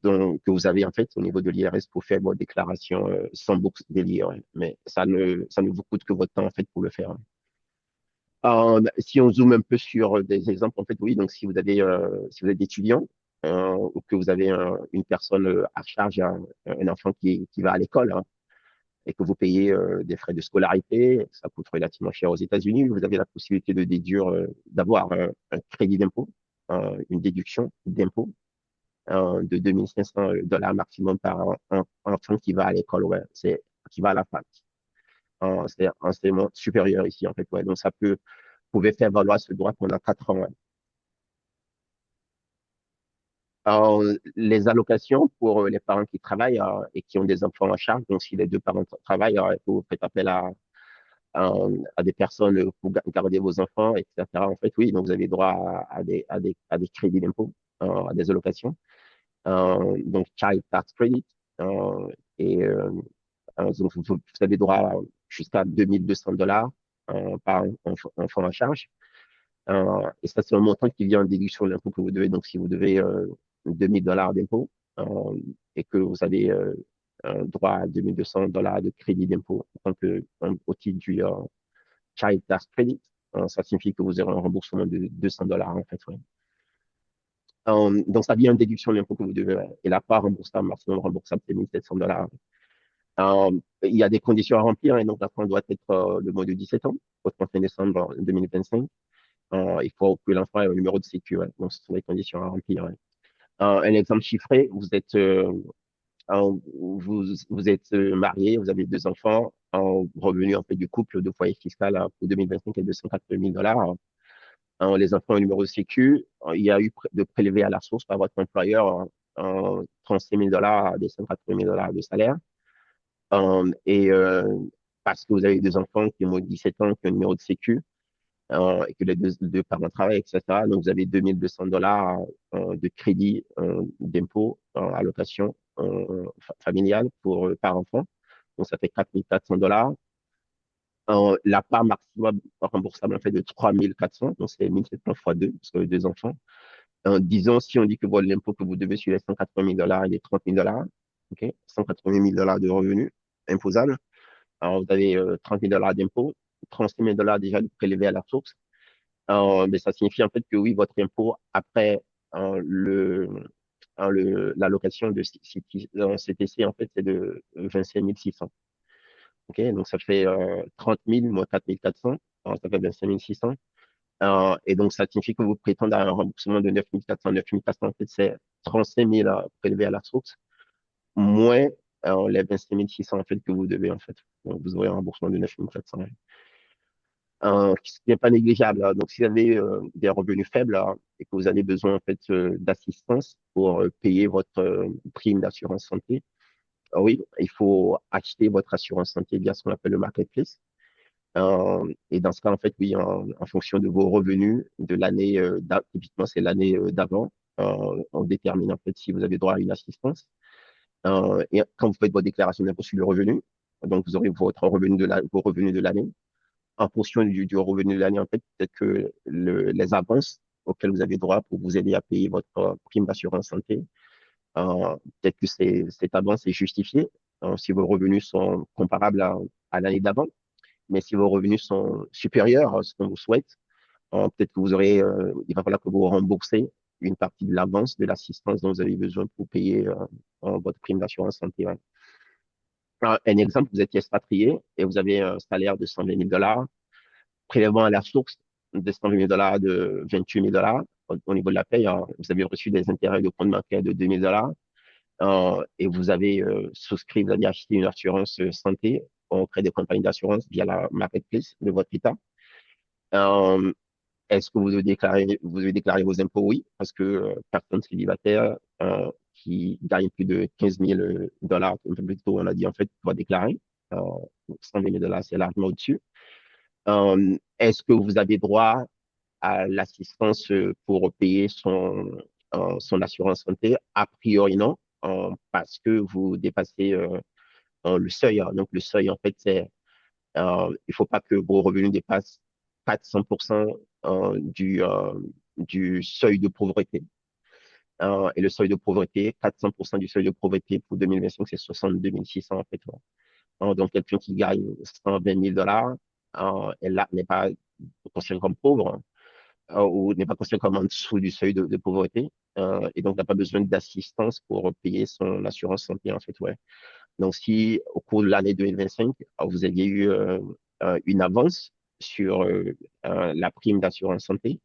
que vous avez en fait au niveau de l'IRS pour faire votre déclaration sans beaucoup de délire. Ouais. Mais ça ne vous coûte que votre temps en fait pour le faire, hein. Si on zoome un peu sur des exemples, en fait, oui, donc si vous êtes étudiant, ou que vous avez une personne à charge, un enfant qui va à l'école, hein, et que vous payez des frais de scolarité, ça coûte relativement cher aux États-Unis, vous avez la possibilité de déduire, d'avoir un crédit d'impôt, une déduction d'impôt de 2 500 $ maximum par un enfant qui va à l'école, ouais, qui va à la fac. C'est un enseignement supérieur ici, en fait, ouais. Donc, vous pouvez faire valoir ce droit pendant 4 ans, ouais. Les allocations pour les parents qui travaillent et qui ont des enfants en charge, donc si les deux parents travaillent, vous faites appel à des personnes pour garder vos enfants, etc. En fait, oui, donc vous avez droit à des crédits d'impôt, à des allocations. Donc, Child Tax Credit. Et donc, vous avez droit jusqu'à 2 200 $ par enfant en charge. Et ça, c'est un montant qui vient en déduction de l'impôt que vous devez. Donc, si vous devez 2 000 $ d'impôt et que vous avez droit à 2 200 $ de crédit d'impôt au titre du Child Tax Credit, ça signifie que vous aurez un remboursement de 200 $ en fait. Ouais. Donc, ça vient en déduction de l'impôt que vous devez. Ouais. Et la part remboursable, maximum remboursable, c'est 1 700 $. Il y a des conditions à remplir, et donc l'enfant doit être le moins de 17 ans au 31 décembre 2025. Il faut que l'enfant ait un numéro de sécu. Ouais. Donc, ce sont les conditions à remplir. Ouais. Un exemple chiffré, vous êtes marié, vous avez 2 enfants, revenu en fait du couple de foyer fiscal pour 2025 est de 180 000 $. Les enfants ont un numéro de sécu, il y a eu de prélevé à la source par votre employeur 36 000 à des 180 000 de salaire. Et parce que vous avez deux enfants qui ont 17 ans, qui ont un numéro de sécu, et que les deux parents travaillent, etc. Donc, vous avez 2200 de crédit d'impôt allocation familiale par enfant. Donc, ça fait 4400 la part maximum remboursable en fait de 3400, donc c'est 1700 fois 2, parce que les deux enfants. Disons, si on dit que bon, l'impôt que vous devez sur les 180 000 il est 30 000 OK, 180 000 de revenus imposables. Alors, vous avez 30 000 d'impôt, 36 000 déjà de prélevé à la source. Mais ça signifie en fait que oui, votre impôt après l'allocation de CTC, en fait, c'est de 25 600. OK, donc ça fait 30 000 moins 4 400, alors ça fait 25 600. Et donc ça signifie que vous prétendez à un remboursement de 9 400. 9 400, en fait, c'est 35 000 prélevés à la source, moins les 25 600 en fait, que vous devez en fait. Donc vous aurez un remboursement de 9 400. Ce qui n'est pas négligeable, hein. Donc, si vous avez des revenus faibles et que vous avez besoin en fait d'assistance pour payer votre prime d'assurance santé, oui, il faut acheter votre assurance santé via ce qu'on appelle le marketplace. Et dans ce cas, en fait, oui, en fonction de vos revenus de l'année, typiquement, c'est l'année d'avant, on détermine en fait si vous avez droit à une assistance. Et quand vous faites votre déclaration d'impôt sur le revenu, donc vous aurez votre revenu vos revenus de l'année en fonction du revenu de l'année, en fait, peut-être que les avances auxquelles vous avez droit pour vous aider à payer votre prime d'assurance santé, peut-être que cette avance est justifiée si vos revenus sont comparables à l'année d'avant. Mais si vos revenus sont supérieurs à ce qu'on vous souhaite, peut-être que il va falloir que vous remboursez une partie de l'avance de l'assistance dont vous avez besoin pour payer votre prime d'assurance santé. Ouais. Un exemple, vous êtes expatrié et vous avez un salaire de 120 000 prélèvement à la source de 120 000 de 28 000 au niveau de la paye. Vous avez reçu des intérêts de compte bancaire de 2 000 et vous avez souscrit, vous avez acheté une assurance santé auprès des compagnies d'assurance via la marketplace de votre État. Euh, Est-ce que vous devez déclarer vos impôts? Oui, parce que personne célibataire qui gagne plus de 15 000 un peu plus tôt, on a dit en fait, doit déclarer. Euh, 120 000 c'est largement au-dessus. Est-ce que vous avez droit à l'assistance pour payer son assurance santé? A priori, non, parce que vous dépassez le seuil, hein. Donc, le seuil, en fait, il faut pas que vos revenus dépassent 400% du seuil de pauvreté. Et le seuil de pauvreté, 400% du seuil de pauvreté pour 2025, c'est 62 600 en fait. Donc, quelqu'un qui gagne 120 000 elle n'est pas considéré comme pauvre, ou n'est pas considéré comme en dessous du seuil de pauvreté, et donc n'a pas besoin d'assistance pour payer son assurance santé, en fait, ouais. Donc, si au cours de l'année 2025, vous aviez eu une avance sur la prime d'assurance santé,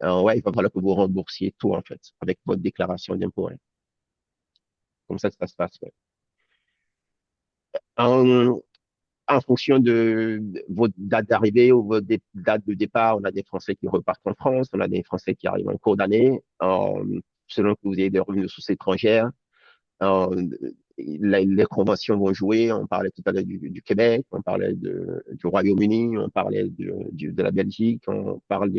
ouais, il va falloir que vous remboursiez tout, en fait, avec votre déclaration d'impôt, ouais. Comme ça se passe, ouais. En, en fonction de votre date d'arrivée ou votre date de départ, on a des Français qui repartent en France, on a des Français qui arrivent en cours d'année, selon que vous ayez des revenus de sources étrangères. Euh, les conventions vont jouer. On parlait tout à l'heure du Québec, on parlait du Royaume-Uni, on parlait de la Belgique, on parle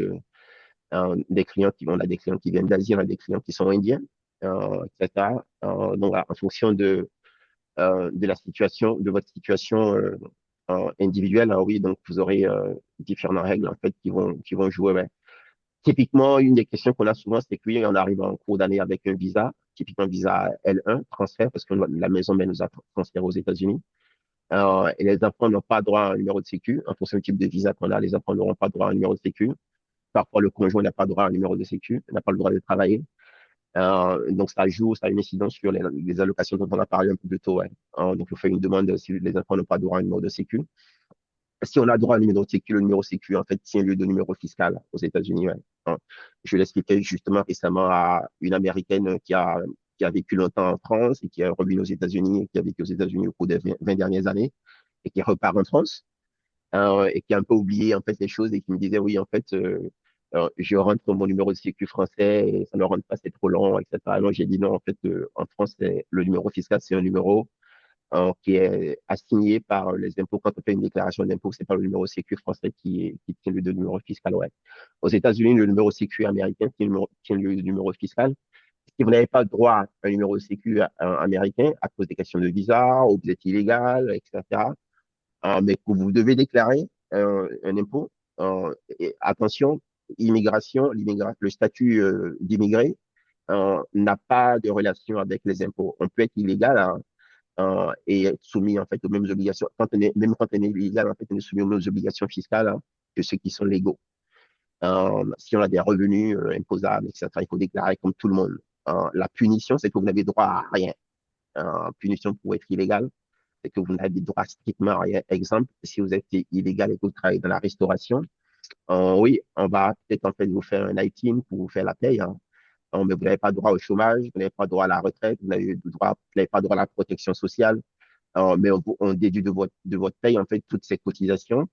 des clients on a des clients qui viennent d'Asie, on a des clients qui sont indiens, etc. Donc, en fonction de la situation, de votre situation individuelle, hein, oui, donc vous aurez différentes règles en fait qui vont jouer. Ouais. Typiquement, une des questions qu'on a souvent, c'est que oui, on arrive en cours d'année avec un visa, typiquement un visa L1, transfert, parce que la maison mère nous a transféré aux États-Unis. Et les enfants n'ont pas droit à un numéro de sécu. En fonction du type de visa qu'on a, les enfants n'auront pas droit à un numéro de sécu. Parfois, le conjoint n'a pas droit à un numéro de sécu, n'a pas le droit de travailler. Donc, ça a une incidence sur les allocations dont on a parlé un peu plus tôt. Ouais. Donc, on fait une demande si les enfants n'ont pas droit à un numéro de sécu. Si on a droit à un numéro de sécu, le numéro sécu, en fait, tient lieu de numéro fiscal aux États-Unis. Ouais. Je l'expliquais justement récemment à une Américaine qui a vécu longtemps en France et qui est revenue aux États-Unis, et qui a vécu aux États-Unis au cours des 20 dernières années et qui repart en France et qui a un peu oublié en fait les choses et qui me disait oui, en fait, Je rentre mon numéro de sécu français et ça ne rentre pas, c'est trop long, etc. Alors j'ai dit non, en fait, en France, le numéro fiscal, c'est un numéro qui est assigné par les impôts. Quand on fait une déclaration d'impôt, c'est pas le numéro sécu français qui tient le numéro fiscal. Ouais. Aux États-Unis, le numéro sécu américain tient le numéro fiscal. Si vous n'avez pas droit à un numéro de sécu américain à cause des questions de visa, ou vous êtes illégal, etc., mais que vous devez déclarer un impôt. Et attention, le statut d'immigré n'a pas de relation avec les impôts. On peut être illégal hein, et être soumis en fait aux mêmes obligations. Même quand on est illégal, en fait, on est soumis aux mêmes obligations fiscales hein, que ceux qui sont légaux. Si on a des revenus imposables, etc., il faut déclarer comme tout le monde. La punition, c'est que vous n'avez droit à rien. Punition pour être illégal, c'est que vous n'avez droit strictement à rien. Exemple, si vous êtes illégal et que vous travaillez dans la restauration, oui, on va peut-être en fait vous faire un ITIN pour vous faire la paye, hein. Mais vous n'avez pas droit au chômage, vous n'avez pas droit à la retraite, vous n'avez pas droit à la protection sociale. Mais on déduit de votre paye en fait toutes ces cotisations.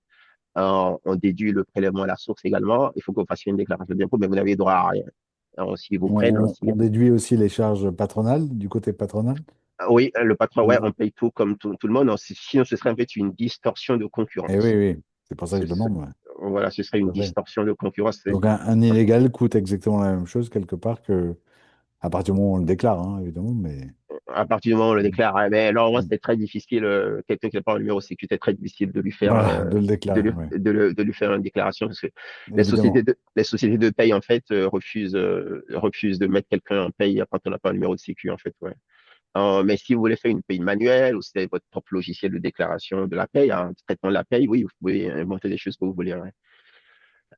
On déduit le prélèvement à la source également. Il faut que vous fassiez une déclaration d'impôt, mais vous n'avez droit à rien. S'ils vous prennent, hein, On déduit aussi les charges patronales du côté patronal. oui, le patron, ouais, Oui. on paye tout comme tout le monde. Non, sinon, ce serait en fait une distorsion de Et oui, concurrence. oui, c'est pour ça que Ce je serait- demande. Ouais, voilà, ce serait tout une à fait. distorsion de concurrence. Donc un illégal coûte exactement la même chose quelque part que à partir du moment où on le déclare, hein, évidemment, mais À partir du moment où on le déclare, hein, mais normalement, mm. c'est très difficile. Quelqu'un qui n'a pas un numéro sécu, c'est très difficile de lui faire, Voilà, de le déclarer, ouais. de lui faire une déclaration parce que Évidemment. les sociétés de paye, en fait, refusent de mettre quelqu'un en paye quand on n'a pas un numéro de sécu, en fait, ouais. Mais si vous voulez faire une paye manuelle ou si c'est votre propre logiciel de déclaration de la paye, hein, traitement de la paye, oui, vous pouvez inventer des choses que vous voulez, ouais.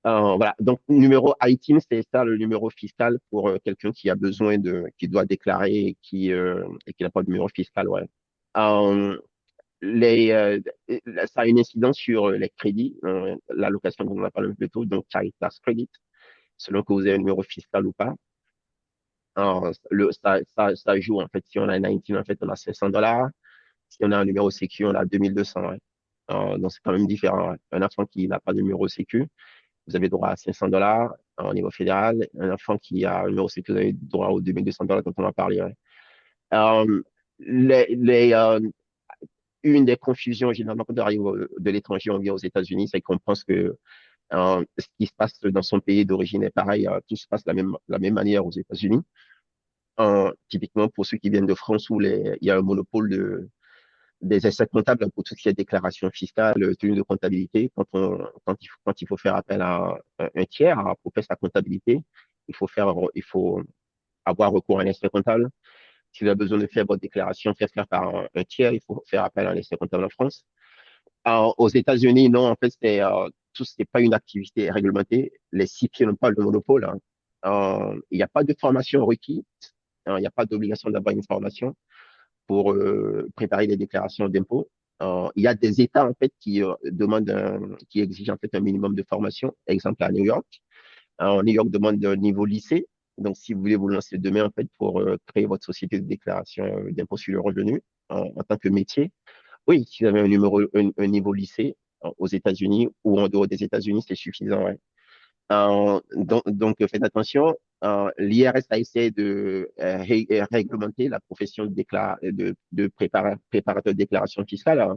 Voilà. Donc, numéro ITIN, c'est ça le numéro fiscal pour quelqu'un qui a besoin qui doit déclarer et qui n'a pas de numéro fiscal, ouais. Euh, les, euh, Ça a une incidence sur les crédits, l'allocation dont on a parlé un peu plus tôt, donc Caritas Credit, selon que vous avez un numéro fiscal ou pas. Ça joue, en fait, si on a un ITIN, en fait, on a $500. Si on a un numéro sécu, on a 2200, ouais. Donc, c'est quand même différent, ouais. Un enfant qui n'a pas de numéro sécu, vous avez droit à $500 au niveau fédéral. Un enfant qui a un numéro sécu, vous avez droit aux $2200 dont on a parlé, ouais. Euh, les, les, euh, une des confusions, généralement, quand on arrive de l'étranger, on vient aux États-Unis, c'est qu'on pense que ce qui se passe dans son pays d'origine est pareil, tout se passe de la même manière aux États-Unis. Typiquement, pour ceux qui viennent de France où il y a un monopole des essais comptables pour tout ce qui est déclaration fiscale, tenue de comptabilité. Quand il faut faire appel à un tiers pour faire sa comptabilité, il faut avoir recours à un expert comptable. Si vous avez besoin de faire votre déclaration, faire par un tiers, il faut faire appel à un expert comptable en France. Aux États-Unis, non, en fait, c'est pas une activité réglementée. Les CPA n'ont pas le monopole, hein. Il n'y a pas de formation requise, hein, il n'y a pas d'obligation d'avoir une formation pour préparer les déclarations d'impôts. Il y a des États en fait qui exigent en fait un minimum de formation. Exemple à New York. New York demande un niveau lycée. Donc, si vous voulez vous lancer demain en fait pour créer votre société de déclaration d'impôt sur le revenu en tant que métier, oui, si vous avez un niveau lycée aux États-Unis ou en dehors des États-Unis, c'est suffisant. Ouais. Faites attention. L'IRS a essayé de réglementer la profession de préparateur de déclaration fiscale, hein.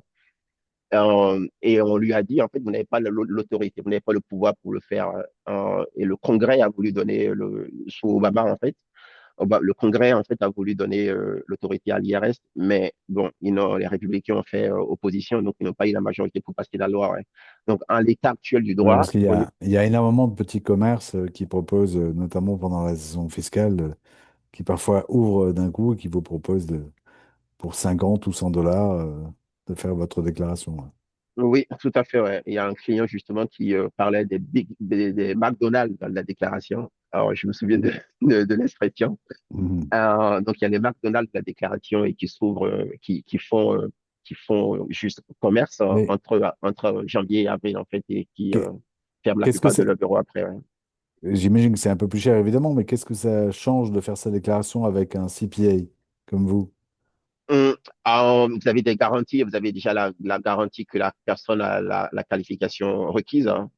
Et on lui a dit, en fait, vous n'avez pas l'autorité, vous n'avez pas le pouvoir pour le faire. Et le Congrès a voulu donner, sous Obama, en fait, le Congrès, en fait, a voulu donner l'autorité à l'IRS, mais bon, les républicains ont fait opposition, donc ils n'ont pas eu la majorité pour passer la loi, ouais. Donc, en l'état actuel du Ouais, droit, parce il y a énormément de petits commerces qui proposent, notamment pendant la saison fiscale, qui parfois ouvrent d'un coup et qui vous proposent pour 50 ou 100 dollars de faire votre déclaration. Ouais. oui, tout à fait, ouais. Il y a un client justement qui parlait des McDonald's dans la déclaration. Alors, je me souviens de l'expression. Mhm. Donc, il y a les McDonald's de la déclaration et qui s'ouvrent, qui font juste commerce Mais entre janvier et avril, en fait, et qui qu'est- ferment la qu'est-ce que plupart de c'est? leurs bureaux après, ouais. J'imagine que c'est un peu plus cher, évidemment, mais qu'est-ce que ça change de faire sa déclaration avec un CPA comme vous? Hum, Vous avez des garanties, vous avez déjà la garantie que la personne a la qualification requise, hein.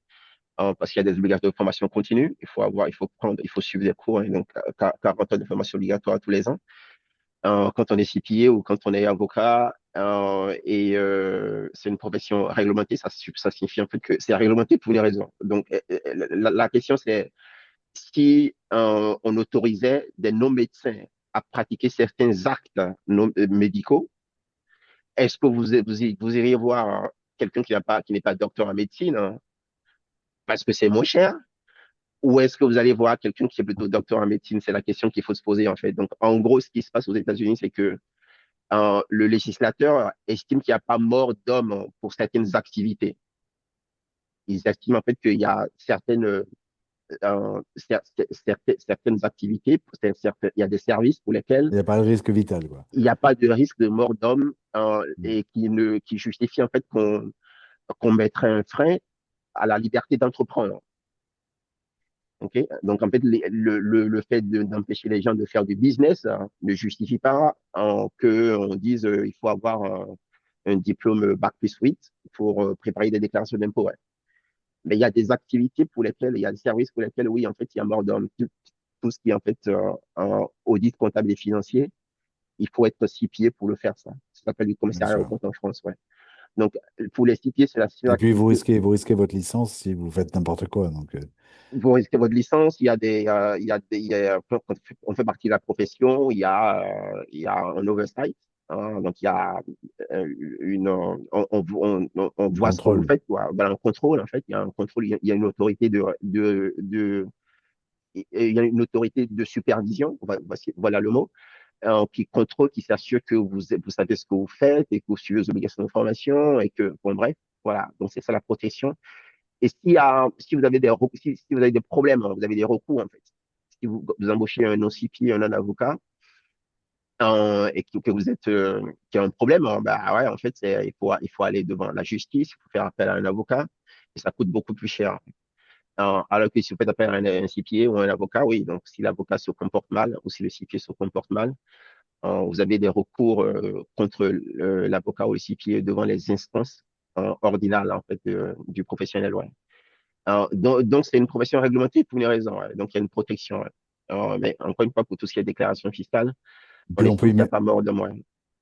parce qu'il y a des obligations de formation continue. Il faut suivre des cours, hein, donc 40 heures de formation obligatoire tous les ans. Quand on est CPA ou quand on est avocat, c'est une profession réglementée, ça signifie en fait que c'est réglementé pour une raison. Donc, la question, c'est si on autorisait des non-médecins à pratiquer certains actes médicaux, est-ce que vous iriez voir quelqu'un qui n'est pas docteur en médecine, hein, parce que c'est moins cher? Ou est-ce que vous allez voir quelqu'un qui est plutôt docteur en médecine? C'est la question qu'il faut se poser, en fait. Donc, en gros, ce qui se passe aux États-Unis, c'est que le législateur estime qu'il n'y a pas mort d'homme pour certaines activités. Ils estiment en fait qu'il y a certaines activités, il y a des services pour lesquels Il n'y a pas de risque vital, quoi. il n'y a pas de risque de mort d'homme Mm. et qui justifie en fait qu'on mettrait un frein à la liberté d'entreprendre. Okay. Donc, en fait, le fait d'empêcher les gens de faire du business ne justifie pas qu'on dise il faut avoir un diplôme Bac plus 8 pour préparer des déclarations d'impôts. Ouais. Mais il y a des activités pour lesquelles, il y a des services pour lesquels, oui, en fait, il y a mort d'homme. Tout ce qui est en fait audit comptable et financier, il faut être CPA pour le faire, ça. Ça s'appelle du Bien commissariat aux sûr. comptes en France. Ouais. Donc, pour les CPA, c'est la seule Et puis, activité. vous risquez votre licence si vous faites n'importe quoi. Donc, Vous risquez votre licence, on fait partie de la profession, il y a un oversight, hein, donc il y a on le voit ce que vous contrôle, faites, quoi. Voilà, un contrôle, en fait, il y a un contrôle, il y a une autorité il y a une autorité de supervision, voilà le mot, qui contrôle, qui s'assure que vous savez ce que vous faites et que vous suivez les obligations de formation et que, bon, bref, voilà, donc c'est ça la protection. Et si vous avez si vous avez des problèmes, hein, vous avez des recours, en fait. Si vous embauchez un OCP, un avocat, et que vous êtes, qu'il y a un problème, hein, bah ouais, en fait, il faut aller devant la justice, il faut faire appel à un avocat, et ça coûte beaucoup plus cher. Alors que si vous faites appel à un CPA ou un avocat, oui, donc si l'avocat se comporte mal, ou si le CPA se comporte mal, vous avez des recours contre l'avocat ou le CPA devant les instances ordinales, en fait, du professionnel, ouais. Donc, c'est une profession réglementée pour une raison. Ouais. Donc, il y a une protection. Ouais. Mais encore une fois, pour tout ce qui est déclaration fiscale, on puis estime qu'il n'y a pas mort de moi.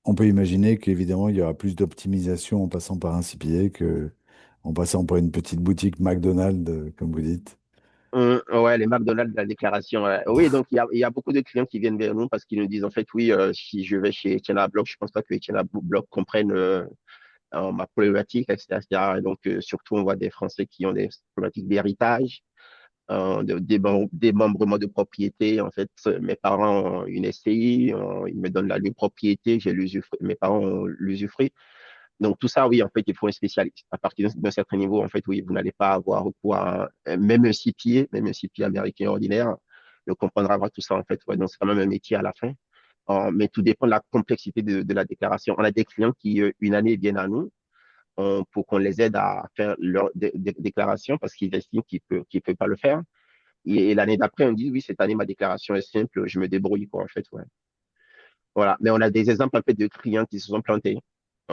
on peut imaginer qu'évidemment, il y aura plus d'optimisation en passant par un CPA que en passant par une petite boutique McDonald's, comme vous dites. Ouais, les McDonald's de la déclaration. Ouais. Oui, donc il y a beaucoup de clients qui viennent vers nous parce qu'ils nous disent en fait, oui, si je vais chez Etienne Bloc, je pense pas que Etienne Bloc comprenne ma problématique, etc., etc. Et donc, surtout, on voit des Français qui ont des problématiques d'héritage, démembrement de propriété. En fait, mes parents ont une SCI, ils me donnent la lieu propriété, j'ai l'usufruit, mes parents ont l'usufruit. Donc, tout ça, oui, en fait, il faut un spécialiste. À partir d'un certain niveau, en fait, oui, vous n'allez pas avoir recours à même un CPA américain ordinaire, ne comprendra pas tout ça, en fait. Ouais, donc, c'est quand même un métier à la fin. Mais tout dépend de la complexité de la déclaration. On a des clients qui, une année, viennent à nous pour qu'on les aide à faire leur déclaration parce qu'ils estiment qu'ils peuvent pas le faire. Et l'année d'après, on dit, oui, cette année, ma déclaration est simple, je me débrouille, quoi, en fait, ouais. Voilà. Mais on a des exemples, en fait, de clients qui se sont plantés.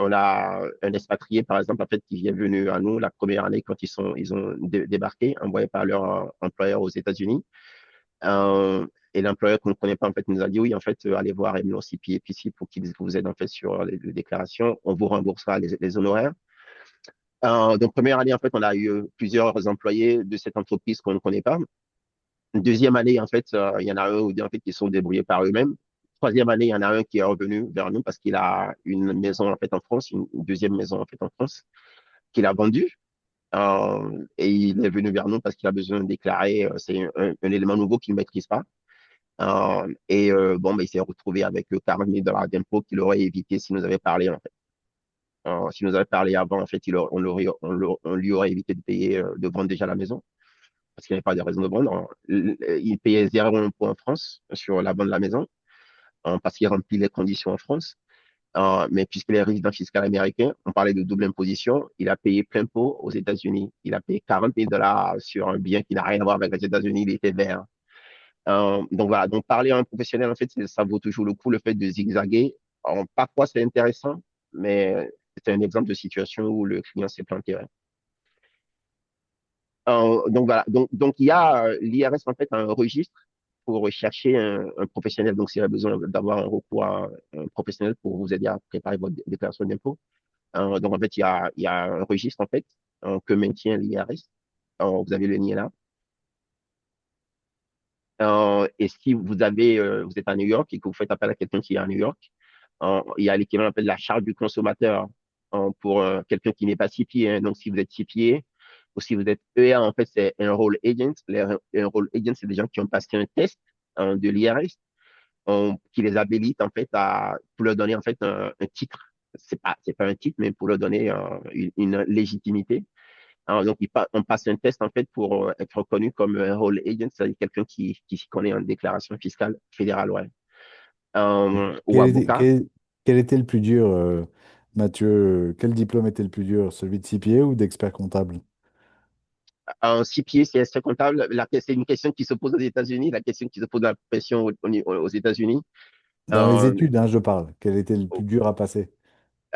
On a un expatrié, par exemple, en fait, qui est venu à nous la première année quand ils ont débarqué, envoyé par leur employeur aux États-Unis. Et l'employeur qu'on ne connaît pas, en fait, nous a dit, oui, en fait, allez voir Emilon CP et PC pour qu'ils vous aident, en fait, sur les déclarations. On vous remboursera les honoraires. Donc, première année, en fait, on a eu plusieurs employés de cette entreprise qu'on ne connaît pas. Deuxième année, en fait, il y en a un ou deux en fait, qui sont débrouillés par eux-mêmes. Troisième année, il y en a un qui est revenu vers nous parce qu'il a une maison en fait en France, une deuxième maison en fait en France, qu'il a vendue. Et il est venu vers nous parce qu'il a besoin de déclarer. C'est un élément nouveau qu'il ne maîtrise pas. Bon, ben, il s'est retrouvé avec 40 000 dollars d'impôts qu'il aurait évité s'il nous avait parlé, en fait. S'il nous avait parlé avant, en fait, on lui aurait évité de payer, de vendre déjà la maison parce qu'il n'y avait pas de raison de vendre. Il payait 0 impôt en France sur la vente de la maison parce qu'il remplit les conditions en France. Mais puisqu'il est résident fiscal américain, on parlait de double imposition, il a payé plein pot aux États-Unis. Il a payé 40 000 dollars sur un bien qui n'a rien à voir avec les États-Unis, il était vert. Donc voilà, donc parler à un professionnel, en fait, ça vaut toujours le coup, le fait de zigzaguer. Parfois, c'est intéressant, mais c'est un exemple de situation où le client s'est planté. Ouais. Donc voilà, donc il y a l'IRS en fait un registre pour rechercher un professionnel. Donc s'il y a besoin d'avoir un recours à un professionnel pour vous aider à préparer votre déclaration d'impôt. Donc en fait il y a un registre en fait que maintient l'IRS. Vous avez le lien là. Et si vous avez, vous êtes à New York et que vous faites appel à quelqu'un qui est à New York, il y a l'équivalent appelle la charte du consommateur pour quelqu'un qui n'est pas CPA. Hein. Donc, si vous êtes CPA ou si vous êtes EA, en fait, c'est un role agent. Un role agent, c'est des gens qui ont passé un test de l'IRS qui les habilite en fait pour leur donner en fait un titre. C'est pas un titre, mais pour leur donner une légitimité. Alors, donc, on passe un test en fait pour être reconnu comme un role agent, c'est-à-dire quelqu'un qui s'y connaît en déclaration fiscale fédérale, ouais. Ou avocat. Quel était le plus dur, Mathieu? Quel diplôme était le plus dur, celui de CPA ou d'expert comptable? Un CPA, c'est comptable. C'est une question qui se pose aux États-Unis, la question qui se pose à la profession aux États-Unis. Dans les Euh, études, hein, je parle. Quel était le plus dur à passer?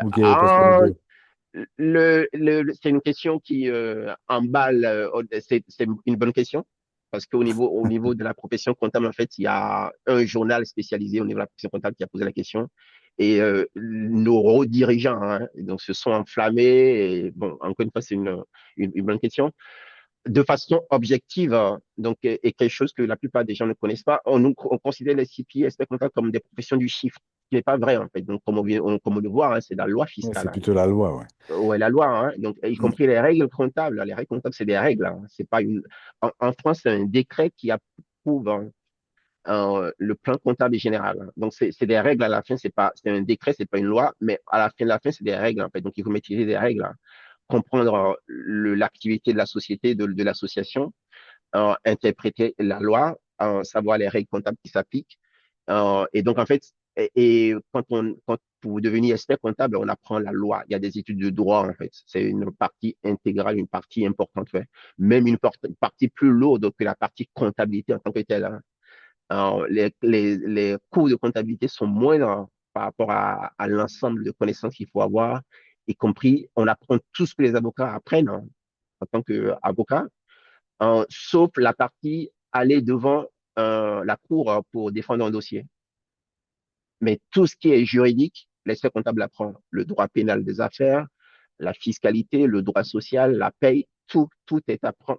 Vous qui avez passé les euh, deux. c'est une question qui emballe. C'est une bonne question parce au niveau de la profession comptable, en fait, il y a un journal spécialisé au niveau de la profession comptable qui a posé la question. Et nos hauts dirigeants, hein, donc, se sont enflammés. Et bon, encore une fois, c'est une bonne question de façon objective, donc, et quelque chose que la plupart des gens ne connaissent pas. On considère les CPA, experts comptables, comme des professions du chiffre, ce qui n'est pas vrai, en fait. Donc, comme on le voit, hein, c'est la loi Ouais, fiscale. c'est Hein. plutôt la loi, ouais. Ouais, la loi, hein. Donc, y Mm. compris les règles comptables. Les règles comptables, c'est des règles. Hein. C'est pas une... En France, c'est un décret qui approuve le plan comptable général. Hein. Donc, c'est des règles à la fin. C'est un décret, c'est pas une loi, mais à la fin de la fin, c'est des règles, en fait. Donc, il faut maîtriser des règles, hein. Comprendre l'activité de la société, de l'association, interpréter la loi, savoir les règles comptables qui s'appliquent. Et donc, en fait, quand vous devenez expert comptable, on apprend la loi. Il y a des études de droit, en fait. C'est une partie intégrale, une partie importante, ouais. Même une partie plus lourde que la partie comptabilité en tant que telle. Hein. Alors, les cours de comptabilité sont moindres hein, par rapport à l'ensemble de connaissances qu'il faut avoir, y compris, on apprend tout ce que les avocats apprennent hein, en tant qu'avocat, sauf la partie aller devant la cour pour défendre un dossier. Mais tout ce qui est juridique, l'expert comptable apprend le droit pénal des affaires, la fiscalité, le droit social, la paye, tout est apprend,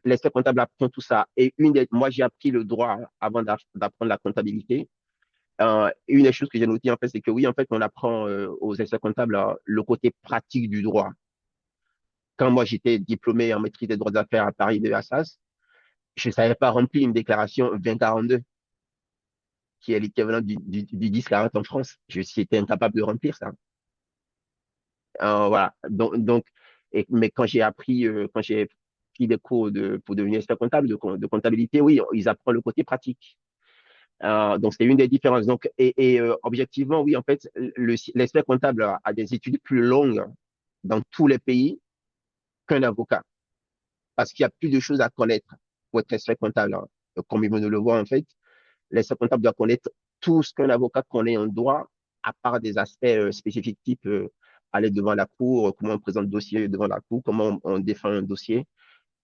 l'expert comptable apprend tout ça. Et moi, j'ai appris le droit avant d'apprendre la comptabilité. Une des choses que j'ai notées, en fait, c'est que oui, en fait, on apprend aux experts comptables le côté pratique du droit. Quand moi, j'étais diplômé en maîtrise des droits d'affaires à Paris de Assas, je ne savais pas remplir une déclaration 2042, qui est l'équivalent du 1040 en France. J'étais incapable de remplir ça. Voilà. Mais quand j'ai pris des cours pour devenir expert comptable, de comptabilité, oui, ils apprennent le côté pratique. Donc, c'est une des différences. Donc, objectivement, oui, en fait, l'expert comptable a des études plus longues dans tous les pays qu'un avocat, parce qu'il y a plus de choses à connaître pour être expert comptable. Hein. Comme il veut nous le voir, en fait, l'expert comptable doit connaître tout ce qu'un avocat connaît en droit, à part des aspects spécifiques type aller devant la cour, comment on présente le dossier devant la cour, comment on défend un dossier,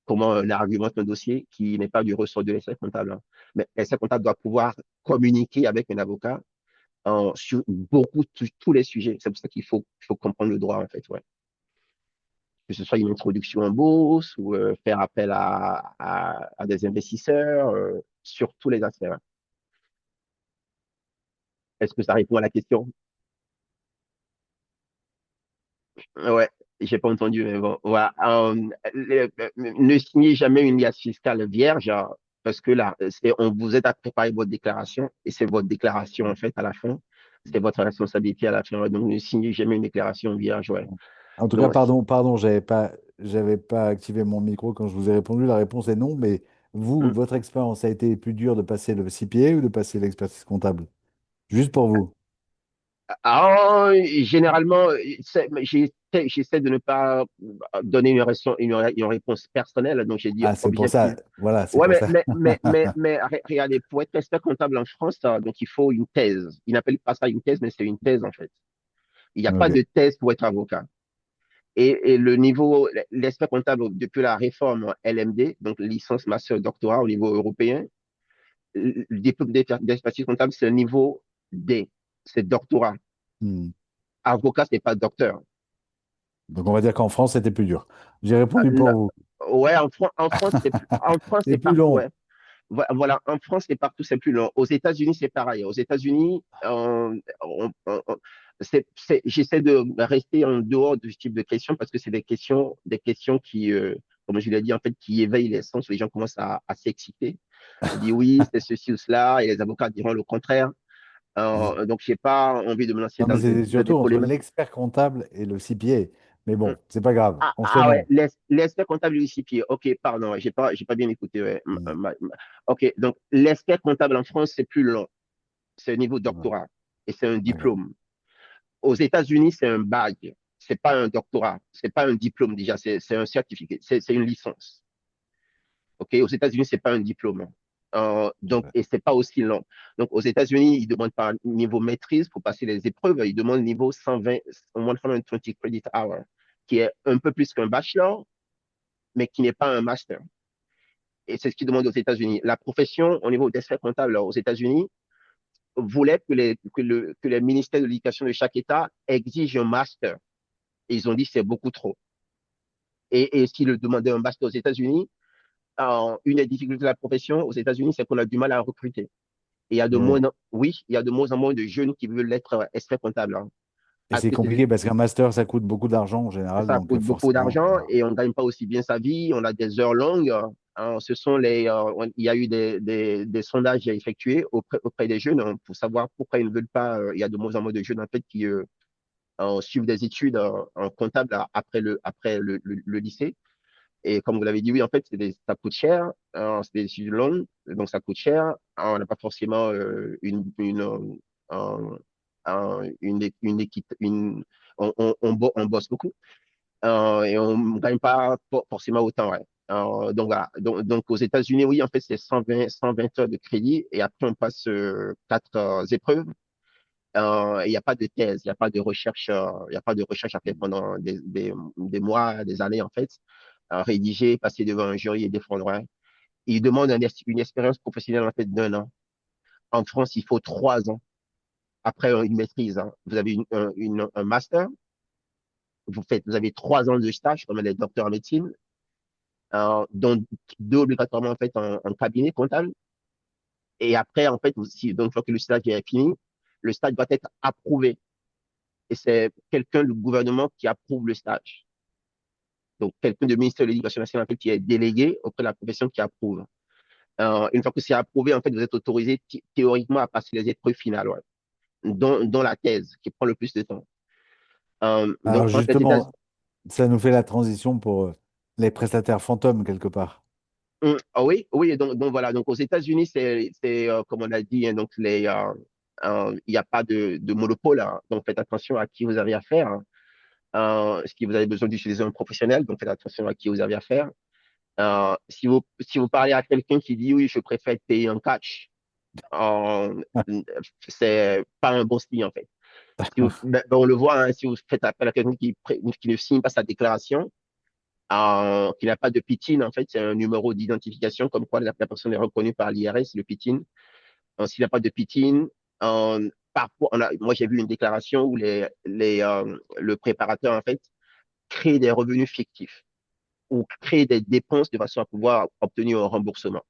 comment on argumente un dossier qui n'est pas du ressort de l'expert comptable. Hein. Mais l'expert comptable doit pouvoir communiquer avec un avocat sur tous les sujets. C'est pour ça qu'il faut comprendre le droit, en fait, ouais. Que ce soit une introduction en bourse ou faire appel à des investisseurs sur tous les aspects. Ouais. Est-ce que ça répond à la question? Ouais, j'ai pas entendu, mais bon, voilà. Ne signez jamais une liasse fiscale vierge, hein, parce que là, on vous aide à préparer votre déclaration et c'est votre déclaration, en fait, à la fin. C'est votre responsabilité à la fin. Ouais. Donc, ne signez jamais une déclaration vierge, ouais. En tout cas, Donc, pardon, j'avais pas activé mon micro quand je vous ai répondu. La réponse est non, mais vous, hmm. votre expérience a été plus dure de passer le CPA ou de passer l'expertise comptable? Juste pour vous. Généralement, j'essaie de ne pas donner une réponse personnelle, donc j'ai dit Ah, c'est pour ça. objective. Voilà, c'est Ouais, pour ça. regardez, pour être expert comptable en France, donc il faut une thèse. Ils n'appellent pas ça une thèse, mais c'est une thèse en fait. Il n'y a pas Ok. de thèse pour être avocat. Et le niveau, l'expert comptable, depuis la réforme LMD, donc licence, master, doctorat au niveau européen, le diplôme d'expertise comptable, c'est le niveau D, c'est doctorat. Hmm. Avocat, c'est pas docteur. Donc on va dire qu'en France, c'était plus dur. J'ai répondu Non, pour vous. ouais, en France, en France, C'est c'est plus partout, long. ouais. Voilà, en France, c'est partout, c'est plus long. Aux États-Unis, c'est pareil. Aux États-Unis, j'essaie de rester en dehors de ce type de questions parce que c'est des questions qui, comme je l'ai dit, en fait, qui éveillent les sens. Les gens commencent à s'exciter. On dit oui, c'est ceci ou cela, et les avocats diront le contraire. Donc, j'ai pas envie de me lancer Non, mais c'est dans des surtout entre problématiques. l'expert comptable et le CPA. Mais bon, c'est pas grave. On fait Ouais, non. l'expert comptable récipié. Ok, pardon, ouais, j'ai pas bien écouté. Ouais. Hmm. Ok, donc l'expert comptable en France, c'est plus long. C'est un niveau Ouais, doctorat et c'est un d'accord. diplôme. Aux États-Unis, c'est un badge. C'est pas un doctorat. C'est pas un diplôme déjà. C'est un certificat. C'est une licence. Ok, aux États-Unis, c'est pas un diplôme. Donc, Ouais. et c'est pas aussi long. Donc, aux États-Unis, ils demandent pas niveau maîtrise pour passer les épreuves. Ils demandent niveau 120, 120 credit hour, qui est un peu plus qu'un bachelor, mais qui n'est pas un master. Et c'est ce qu'ils demandent aux États-Unis. La profession au niveau d'expert comptable aux États-Unis voulait que les ministères de l'éducation de chaque État exigent un master. Et ils ont dit c'est beaucoup trop. Et s'ils demandaient un master aux États-Unis, une des difficultés de la profession aux États-Unis, c'est qu'on a du mal à recruter. Et il y a de Eh oui. moins en, oui, il y a de moins en moins de jeunes qui veulent être experts comptables. Hein, Et à c'est cause de- compliqué parce qu'un master, ça coûte beaucoup d'argent en général. ça Donc coûte beaucoup forcément, d'argent voilà. et on ne gagne pas aussi bien sa vie. On a des heures longues. Hein, il y a eu des sondages à effectuer auprès des jeunes hein, pour savoir pourquoi ils ne veulent pas. Il y a de moins en moins de jeunes en fait qui suivent des études en comptable après le lycée. Et comme vous l'avez dit, oui, en fait, ça coûte cher. C'est des études longues, donc ça coûte cher. On n'a pas forcément un- une équité, on bosse beaucoup et on ne gagne pas forcément autant. Ouais. Donc, voilà. Donc, aux États-Unis, oui, en fait, c'est 120 heures de crédit et après, on passe quatre épreuves. Il n'y a pas de thèse, il n'y a pas de recherche, il y a pas de recherche à faire pendant des mois, des années, en fait. Rédiger, passer devant un jury et défendre. Ouais. Il demande une expérience professionnelle, en fait, d'1 an. En France, il faut 3 ans après une maîtrise. Hein. Vous avez un master, vous avez 3 ans de stage, comme les docteurs en médecine, dont deux obligatoirement, en fait, en cabinet comptable. Et après, en fait, aussi, donc, une fois que le stage est fini, le stage doit être approuvé. Et c'est quelqu'un du gouvernement qui approuve le stage. Donc, quelqu'un du ministère de l'Éducation nationale en fait, qui est délégué auprès de la profession qui approuve. Une fois que c'est approuvé, en fait, vous êtes autorisé théoriquement à passer les épreuves finales, ouais, dont la thèse, qui prend le plus de temps. Donc, Alors entre les États-Unis, justement, ça nous fait la transition pour les prestataires fantômes quelque part. ah oui, oui, donc voilà, donc aux États-Unis, comme on a dit, hein, donc il n'y a pas de monopole, hein. Donc faites attention à qui vous avez affaire. Hein. Si vous avez besoin d'utiliser un professionnel, donc faites attention à qui vous avez affaire. Si vous parlez à quelqu'un qui dit oui, je préfère payer en cash, euh, c'est pas un bon signe en fait. On le voit, hein, si vous faites appel à quelqu'un qui ne signe pas sa déclaration, qui n'a pas de PITIN, en fait, c'est un numéro d'identification comme quoi la personne est reconnue par l'IRS, le PITIN. S'il n'a pas de PITIN, parfois, moi j'ai vu une déclaration où le préparateur en fait crée des revenus fictifs ou crée des dépenses de façon à pouvoir obtenir un remboursement.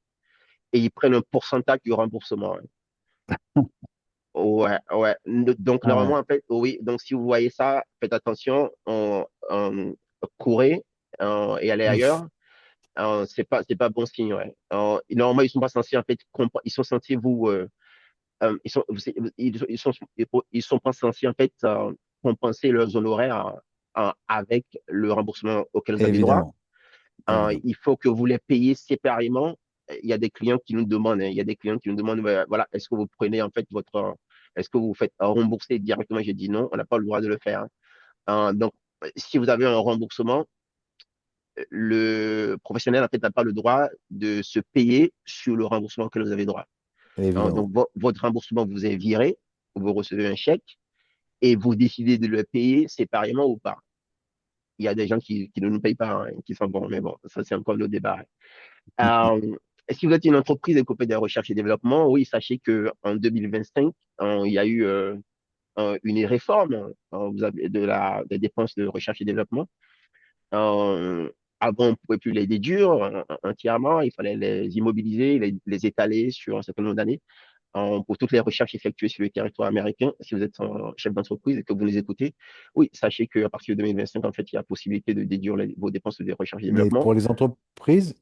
Et ils prennent un pourcentage du remboursement. Hein. Ouais, ouais. Donc, Ah normalement, ouais. en fait, oui. Donc, si vous voyez ça, faites attention, courez et allez ailleurs. C'est pas bon signe, ouais. Normalement, ils sont pas censés, en fait, ils sont censés ils sont pas censés, en fait, compenser leurs honoraires avec le remboursement auquel vous avez droit. Évidemment. Évidemment. Il faut que vous les payiez séparément. Il y a des clients qui nous demandent, hein, il y a des clients qui nous demandent, voilà, est-ce que vous prenez en fait est-ce que vous faites rembourser directement? J'ai dit non, on n'a pas le droit de le faire. Donc, si vous avez un remboursement, le professionnel en fait n'a pas le droit de se payer sur le remboursement que vous avez droit. Donc, Évidemment. votre remboursement vous est viré, vous recevez un chèque et vous décidez de le payer séparément ou pas. il y a des gens qui ne nous payent pas, hein, qui sont bons, mais bon, ça c'est encore le débat. Euh, si vous êtes une entreprise et que vous faites des recherches et développement, oui, sachez que en 2025, il y a eu une réforme vous avez des dépenses de recherche et développement. Euh, Avant, on ne pouvait plus les déduire entièrement, il fallait les immobiliser, les étaler sur un certain nombre d'années. Pour toutes les recherches effectuées sur le territoire américain, si vous êtes un chef d'entreprise et que vous les écoutez, oui, sachez qu'à partir de 2025, en fait, il y a possibilité de déduire vos dépenses de recherche et Mais développement pour les entreprises,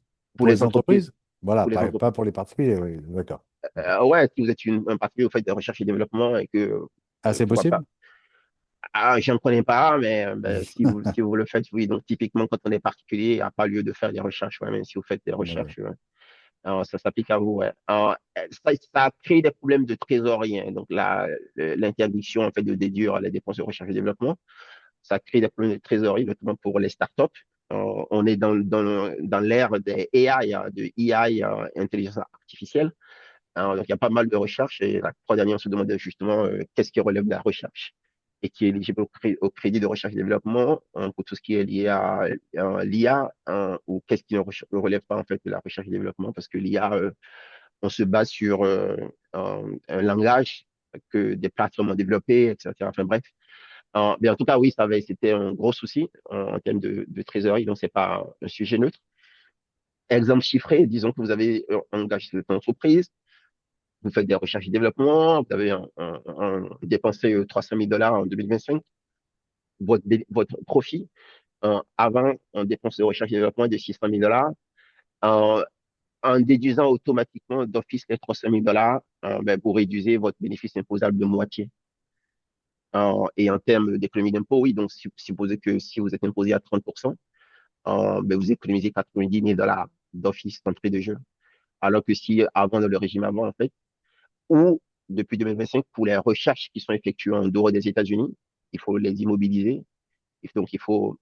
voilà, pour les pas entreprises. pour les particuliers, oui, d'accord. Ouais, si vous êtes un particulier, vous faites de recherche et développement et que Ah, c'est tu vois pas. possible? Ah, j'en connais pas, mais ben, si vous le faites, oui. Donc, typiquement, quand on est particulier, il n'y a pas lieu de faire des recherches, ouais, même si vous faites des D'accord. recherches, ouais. Alors, ça s'applique à vous, ouais. Alors, ça crée des problèmes de trésorerie, hein. Donc, l'interdiction, en fait, de déduire les dépenses de recherche et développement, ça crée des problèmes de trésorerie, notamment pour les startups. On est dans l'ère des AI, hein, de AI, intelligence artificielle. Donc, il y a pas mal de recherches et la trois dernières, on se demandait justement qu'est-ce qui relève de la recherche et qui est éligible au crédit de recherche et développement pour tout ce qui est lié à l'IA ou qu'est-ce qui ne relève pas en fait de la recherche et développement parce que l'IA, on se base sur un langage que des plateformes ont développé, etc. Enfin bref. Mais en tout cas, oui, c'était un gros souci en termes de trésorerie, donc c'est pas un sujet neutre. Exemple chiffré, disons que vous avez engagé cette entreprise, vous faites des recherches et développement, vous avez dépensé 300 000 dollars en 2025, votre profit avant un dépense de recherche et développement de 600 000 dollars, en, en déduisant automatiquement d'office les 300 000 dollars, ben, vous réduisez votre bénéfice imposable de moitié. Et en termes d'économie d'impôt, oui, donc supposez que si vous êtes imposé à 30%, ben, vous économisez 90 000 dollars d'office d'entrée de jeu. Alors que si avant, dans le régime avant, en fait, ou depuis 2025, pour les recherches qui sont effectuées en dehors des États-Unis, il faut les immobiliser. Donc, il faut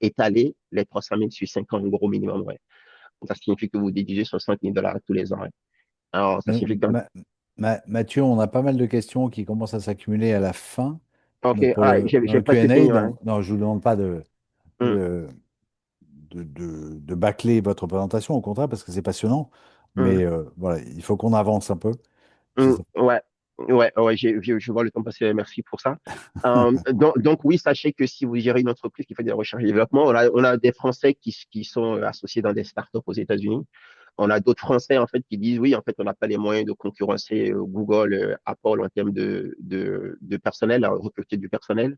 étaler les 300 000 sur 5 ans, en gros minimum. Ouais. Donc, ça signifie que vous déduisez 60 000 dollars tous les ans. Ouais. Alors, ça Mais, signifie que, Mathieu, on a pas mal de questions qui commencent à s'accumuler à la fin. OK, Donc dans j'ai le presque Q&A, fini. Ouais. non, je vous demande pas Hum, de, de bâcler votre présentation, au contraire, parce que c'est passionnant. hum. Mais voilà, il faut qu'on avance un peu. Si ça- Ouais, ouais, je vois le temps passer. Merci pour ça. Donc, oui, sachez que si vous gérez une entreprise qui fait des recherches et développement, on a des Français qui sont associés dans des startups aux États-Unis. On a d'autres Français, en fait, qui disent oui, en fait, on n'a pas les moyens de concurrencer Google, Apple en termes de personnel, à recruter du personnel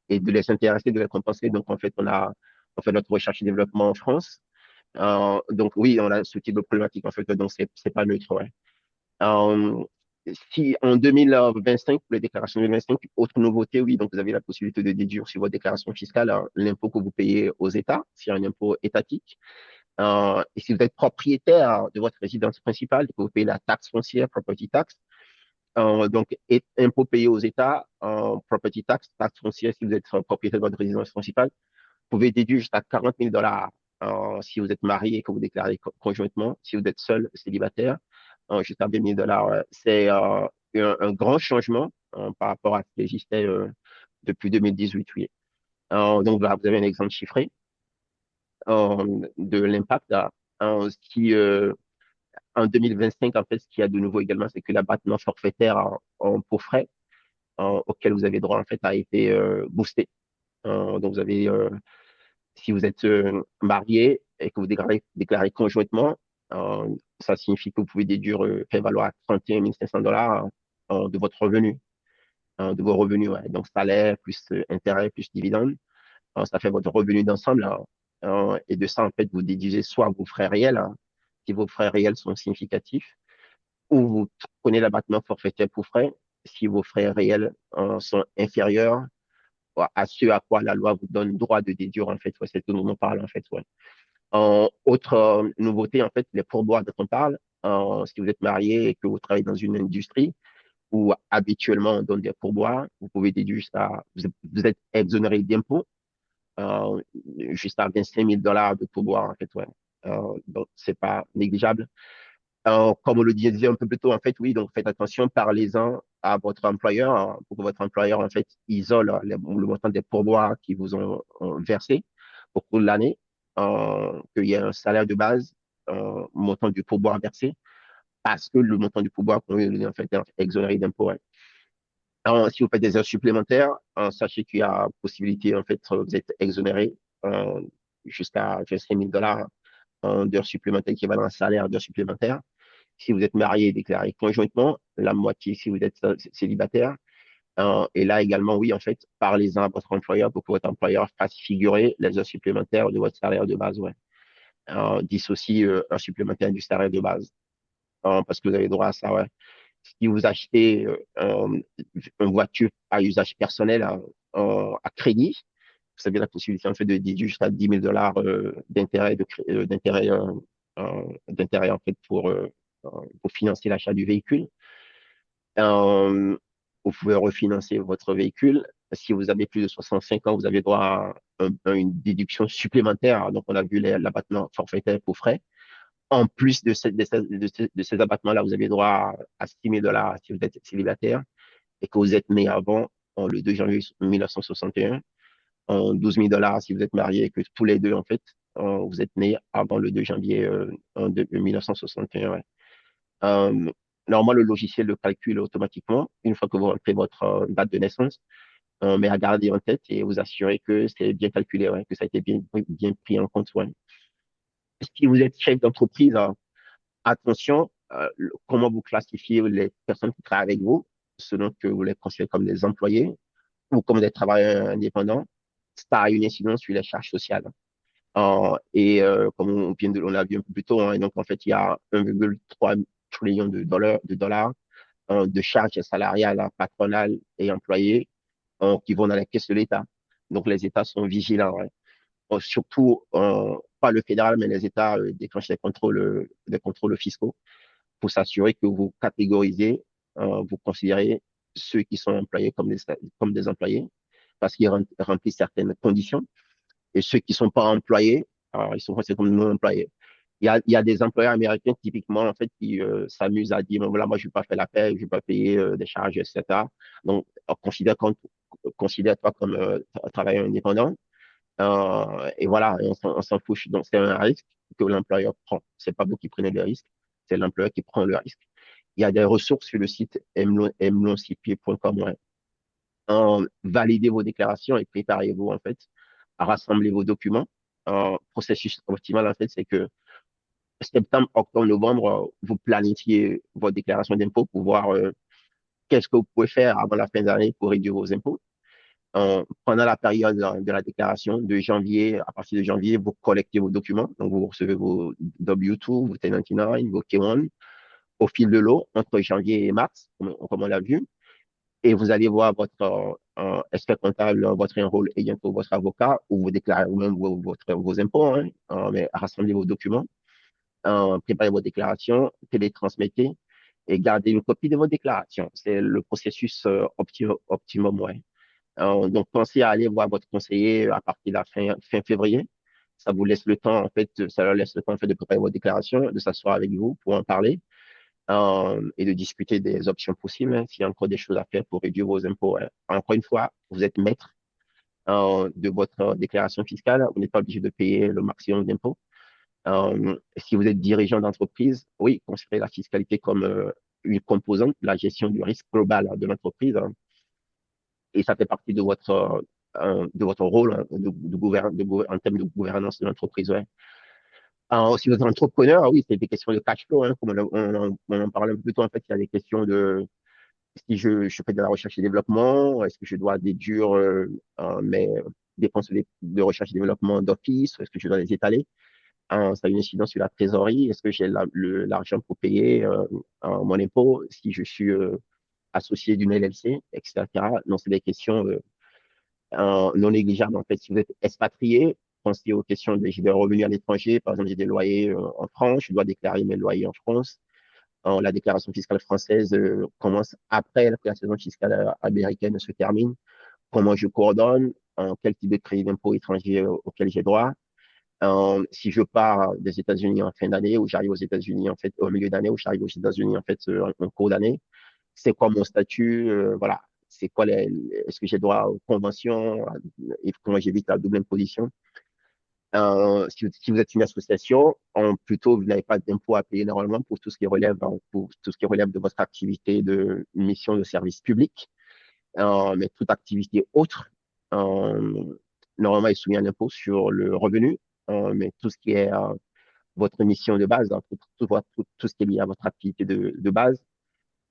et de les intéresser, de les compenser. Donc, en fait, on fait notre recherche et développement en France. Donc, oui, on a ce type de problématique, en fait. Donc, c'est pas neutre, ouais. Euh, Si en 2025, pour les déclarations 2025, autre nouveauté, oui, donc vous avez la possibilité de déduire sur votre déclaration fiscale l'impôt que vous payez aux États, c'est un impôt étatique. Et si vous êtes propriétaire de votre résidence principale, vous payez la taxe foncière, property tax. Donc, impôt payé aux États, property tax, taxe foncière si vous êtes propriétaire de votre résidence principale, vous pouvez déduire jusqu'à 40 000 dollars si vous êtes marié et que vous déclarez conjointement. Si vous êtes seul, célibataire, jusqu'à 20 000 dollars. C'est un grand changement par rapport à ce qui existait depuis 2018. Oui. Donc, là, vous avez un exemple chiffré de l'impact. Ce qui, en 2025, en fait, ce qu'il y a de nouveau également, c'est que l'abattement forfaitaire pour frais auquel vous avez droit, en fait, a été boosté. Donc, vous avez si vous êtes marié et que vous déclarez conjointement, euh, ça signifie que vous pouvez déduire, faire valoir 31 500 dollars de votre revenu, de vos revenus. Ouais. Donc, salaire plus intérêt plus dividende, ça fait votre revenu d'ensemble. Et de ça, en fait, vous déduisez soit vos frais réels, si vos frais réels sont significatifs, ou vous prenez l'abattement forfaitaire pour frais, si vos frais réels sont inférieurs à ce à quoi la loi vous donne droit de déduire, en fait. Ouais, c'est ce dont on parle, en fait. Ouais. Autre nouveauté, en fait, les pourboires dont on parle. Si vous êtes marié et que vous travaillez dans une industrie où habituellement on donne des pourboires, vous pouvez déduire jusqu'à, vous êtes exonéré d'impôts euh, jusqu'à 25 000 dollars de pourboire, en fait, ouais. Donc, c'est pas négligeable. Comme on le disait un peu plus tôt, en fait, oui, donc faites attention, parlez-en à votre employeur pour que votre employeur, en fait, isole le montant des pourboires qu'ils vous ont versé au cours de l'année, qu'il y ait un salaire de base, montant du pourboire versé, parce que le montant du pourboire qu'on est en fait exonéré d'impôt. Ouais. Si vous faites des heures supplémentaires, sachez qu'il y a possibilité, en fait, vous êtes exonéré euh, jusqu'à 25 000 dollars d'heures supplémentaires, équivalent à un salaire d'heures supplémentaires. Si vous êtes marié et déclaré conjointement, la moitié si vous êtes célibataire. Et là également, oui, en fait, parlez-en à votre employeur pour que votre employeur fasse figurer les heures supplémentaires de votre salaire de base. Ouais. Dissociez heures supplémentaires du salaire de base. Parce que vous avez droit à ça. Ouais. Si vous achetez une voiture à usage personnel à crédit, vous avez la possibilité en fait de déduire jusqu'à 10 000 dollars d'intérêt d'intérêt en fait pour financer l'achat du véhicule. Euh, vous pouvez refinancer votre véhicule. Si vous avez plus de 65 ans, vous avez droit à une déduction supplémentaire. Donc, on a vu l'abattement forfaitaire pour frais. En plus de ces abattements-là, vous avez droit à 6 000 dollars si vous êtes célibataire et que vous êtes né avant le 2 janvier 1961. En 12 000 dollars si vous êtes marié et que tous les deux, en fait, vous êtes nés avant le 2 janvier 1961. Ouais. Euh, Normalement, le logiciel le calcule automatiquement une fois que vous rentrez votre date de naissance, mais à garder en tête et vous assurer que c'est bien calculé, ouais, que ça a été bien pris en compte. Ouais. Si vous êtes chef d'entreprise, attention, comment vous classifiez les personnes qui travaillent avec vous, selon que vous les considérez comme des employés ou comme des travailleurs indépendants, ça a une incidence sur les charges sociales. Comme on l'a vu un peu plus tôt, hein, et donc en fait, il y a 1,3 trillion de dollars de charges salariales patronales et employées qui vont dans la caisse de l'État. Donc les États sont vigilants, hein. Surtout pas le fédéral, mais les États déclenchent des contrôles fiscaux pour s'assurer que vous catégorisez, vous considérez ceux qui sont employés comme des employés parce qu'ils remplissent certaines conditions et ceux qui ne sont pas employés, alors ils sont considérés comme non employés. Il y a des employeurs américains typiquement en fait qui s'amusent à dire voilà, moi je ne vais pas faire la paie, je ne vais pas payer des charges, etc. Donc considère-toi comme un travailleur indépendant. Et voilà, et on s'en fiche. Donc c'est un risque que l'employeur prend. C'est pas vous qui prenez le risque, c'est l'employeur qui prend le risque. Il y a des ressources sur le site mloncipier.com. Ouais. Validez vos déclarations et préparez-vous en fait à rassembler vos documents. Processus optimal en fait, c'est que septembre, octobre, novembre, vous planifiez votre déclaration d'impôt pour voir qu'est-ce que vous pouvez faire avant la fin de l'année pour réduire vos impôts. Pendant la période de la déclaration de janvier, à partir de janvier, vous collectez vos documents. Donc, vous recevez vos W2, vos 1099, vos K1 au fil de l'eau entre janvier et mars, comme on l'a vu. Et vous allez voir votre expert comptable, votre enrôle et bientôt votre avocat, ou vous déclarez vous-même vos impôts, hein, mais rassemblez vos documents, préparez vos déclarations, télétransmettez et gardez une copie de vos déclarations. C'est le processus optimum, ouais. Donc, pensez à aller voir votre conseiller à partir de la fin février. Ça vous laisse le temps, en fait, ça leur laisse le temps, en fait, de préparer vos déclarations, de s'asseoir avec vous pour en parler et de discuter des options possibles, hein, s'il y a encore des choses à faire pour réduire vos impôts. Hein. Encore une fois, vous êtes maître de votre déclaration fiscale. Vous n'êtes pas obligé de payer le maximum d'impôts. Si vous êtes dirigeant d'entreprise, oui, considérez la fiscalité comme une composante de la gestion du risque global de l'entreprise. Hein, et ça fait partie de votre rôle hein, en termes de gouvernance de l'entreprise. Ouais. Alors, si vous êtes entrepreneur, oui, c'est des questions de cash flow, hein, comme on en parlait un peu plus tôt. En fait, il y a des questions de si je fais de la recherche et développement, est-ce que je dois déduire mes dépenses de recherche et développement d'office, est-ce que je dois les étaler? Ça a une incidence sur la trésorerie. Est-ce que j'ai l'argent pour payer mon impôt si je suis associé d'une LLC, etc. Donc, c'est des questions non négligeables. En fait, si vous êtes expatrié, pensez aux questions de j'ai des revenus à l'étranger. Par exemple, j'ai des loyers en France, je dois déclarer mes loyers en France. La déclaration fiscale française commence après que la saison fiscale américaine se termine. Comment je coordonne, quel type de crédit d'impôt étranger auquel j'ai droit, Si je pars des États-Unis en fin d'année ou j'arrive aux États-Unis en fait au milieu d'année ou j'arrive aux États-Unis en fait en cours d'année, c'est quoi mon statut, voilà, c'est quoi est-ce que j'ai droit aux conventions et comment j'évite la double imposition. Si vous êtes une association, plutôt vous n'avez pas d'impôt à payer normalement pour tout ce qui relève pour tout ce qui relève de votre activité de mission de service public, mais toute activité autre, euh, normalement est soumis à l'impôt sur le revenu, mais tout ce qui est votre mission de base, hein, tout ce qui est lié à votre activité de base,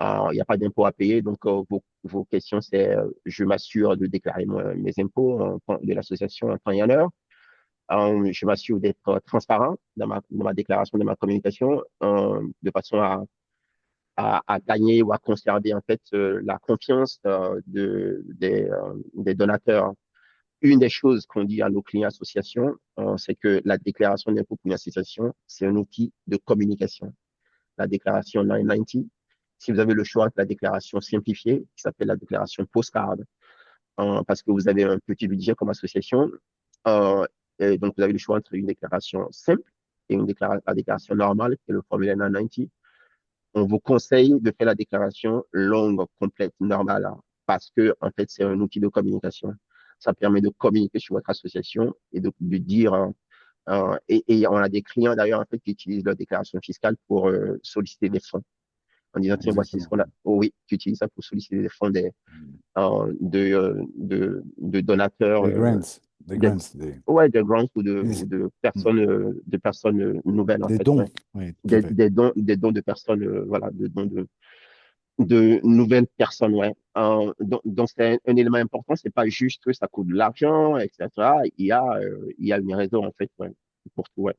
il n'y a pas d'impôt à payer. Donc, vos questions, c'est je m'assure de déclarer mes impôts de l'association en temps et en heure. Je m'assure d'être transparent dans ma déclaration, dans ma communication, de façon à gagner ou à conserver en fait la confiance des donateurs. Une des choses qu'on dit à nos clients associations, c'est que la déclaration d'impôt pour une association, c'est un outil de communication. La déclaration 990, si vous avez le choix entre la déclaration simplifiée, qui s'appelle la déclaration postcard, parce que vous avez un petit budget comme association, euh, et donc vous avez le choix entre une déclaration simple et la déclaration normale, qui est le formulaire 990. On vous conseille de faire la déclaration longue, complète, normale, hein, parce que, en fait, c'est un outil de communication. Ça permet de communiquer sur votre association et de dire, et on a des clients d'ailleurs, en fait, qui utilisent leur déclaration fiscale pour solliciter des fonds. En disant, tiens, voici ce Exactement. qu'on a. Oh oui, qui utilisent ça pour solliciter des fonds de donateurs, Des grants, des des, grants, des, ouais, de grants des- de personnes nouvelles, en des fait, dons. ouais. Oui, tout à fait. Des dons de personnes, voilà, de dons de nouvelles personnes, ouais. Donc, c'est un élément important, c'est pas juste que ça coûte de l'argent, etc. Il y a une raison, en fait, ouais, pour tout, ouais.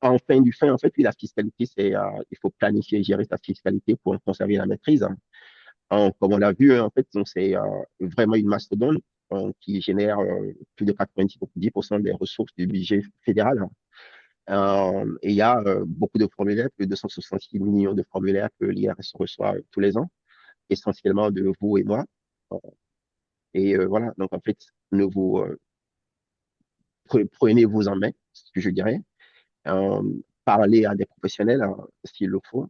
En fin du fin, en fait, puis la fiscalité, il faut planifier et gérer sa fiscalité pour en conserver la maîtrise, hein. Comme on l'a vu, hein, en fait, donc c'est vraiment une mastodonte qui génère plus de 90% des ressources du budget fédéral, hein. Et il y a beaucoup de formulaires, plus de 266 millions de formulaires que l'IRS reçoit tous les ans, essentiellement de vous et moi. Euh, Et voilà, donc en fait, ne vous prenez-vous en main, c'est ce que je dirais. Euh, Parlez à des professionnels s'il le faut.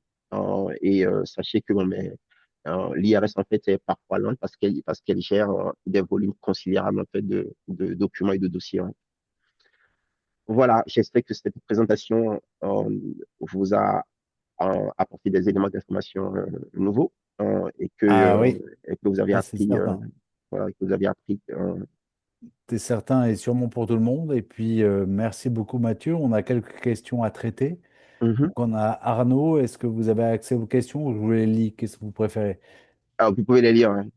Et sachez que bon, mais, l'IRS en fait est parfois lente parce qu'elle gère des volumes considérables en fait de documents et de dossiers, hein. Voilà, j'espère que cette présentation vous a apporté des éléments d'information nouveaux, Ah oui, et que vous avez ça c'est appris, certain. voilà, que vous avez appris. C'est certain et sûrement pour tout le monde. Et puis, merci beaucoup, Mathieu. On a quelques questions à traiter. Mhm. Donc, on a Arnaud. Est-ce que vous avez accès aux questions ou je vous les lis? Qu'est-ce que vous préférez? Alors, vous pouvez les lire, hein.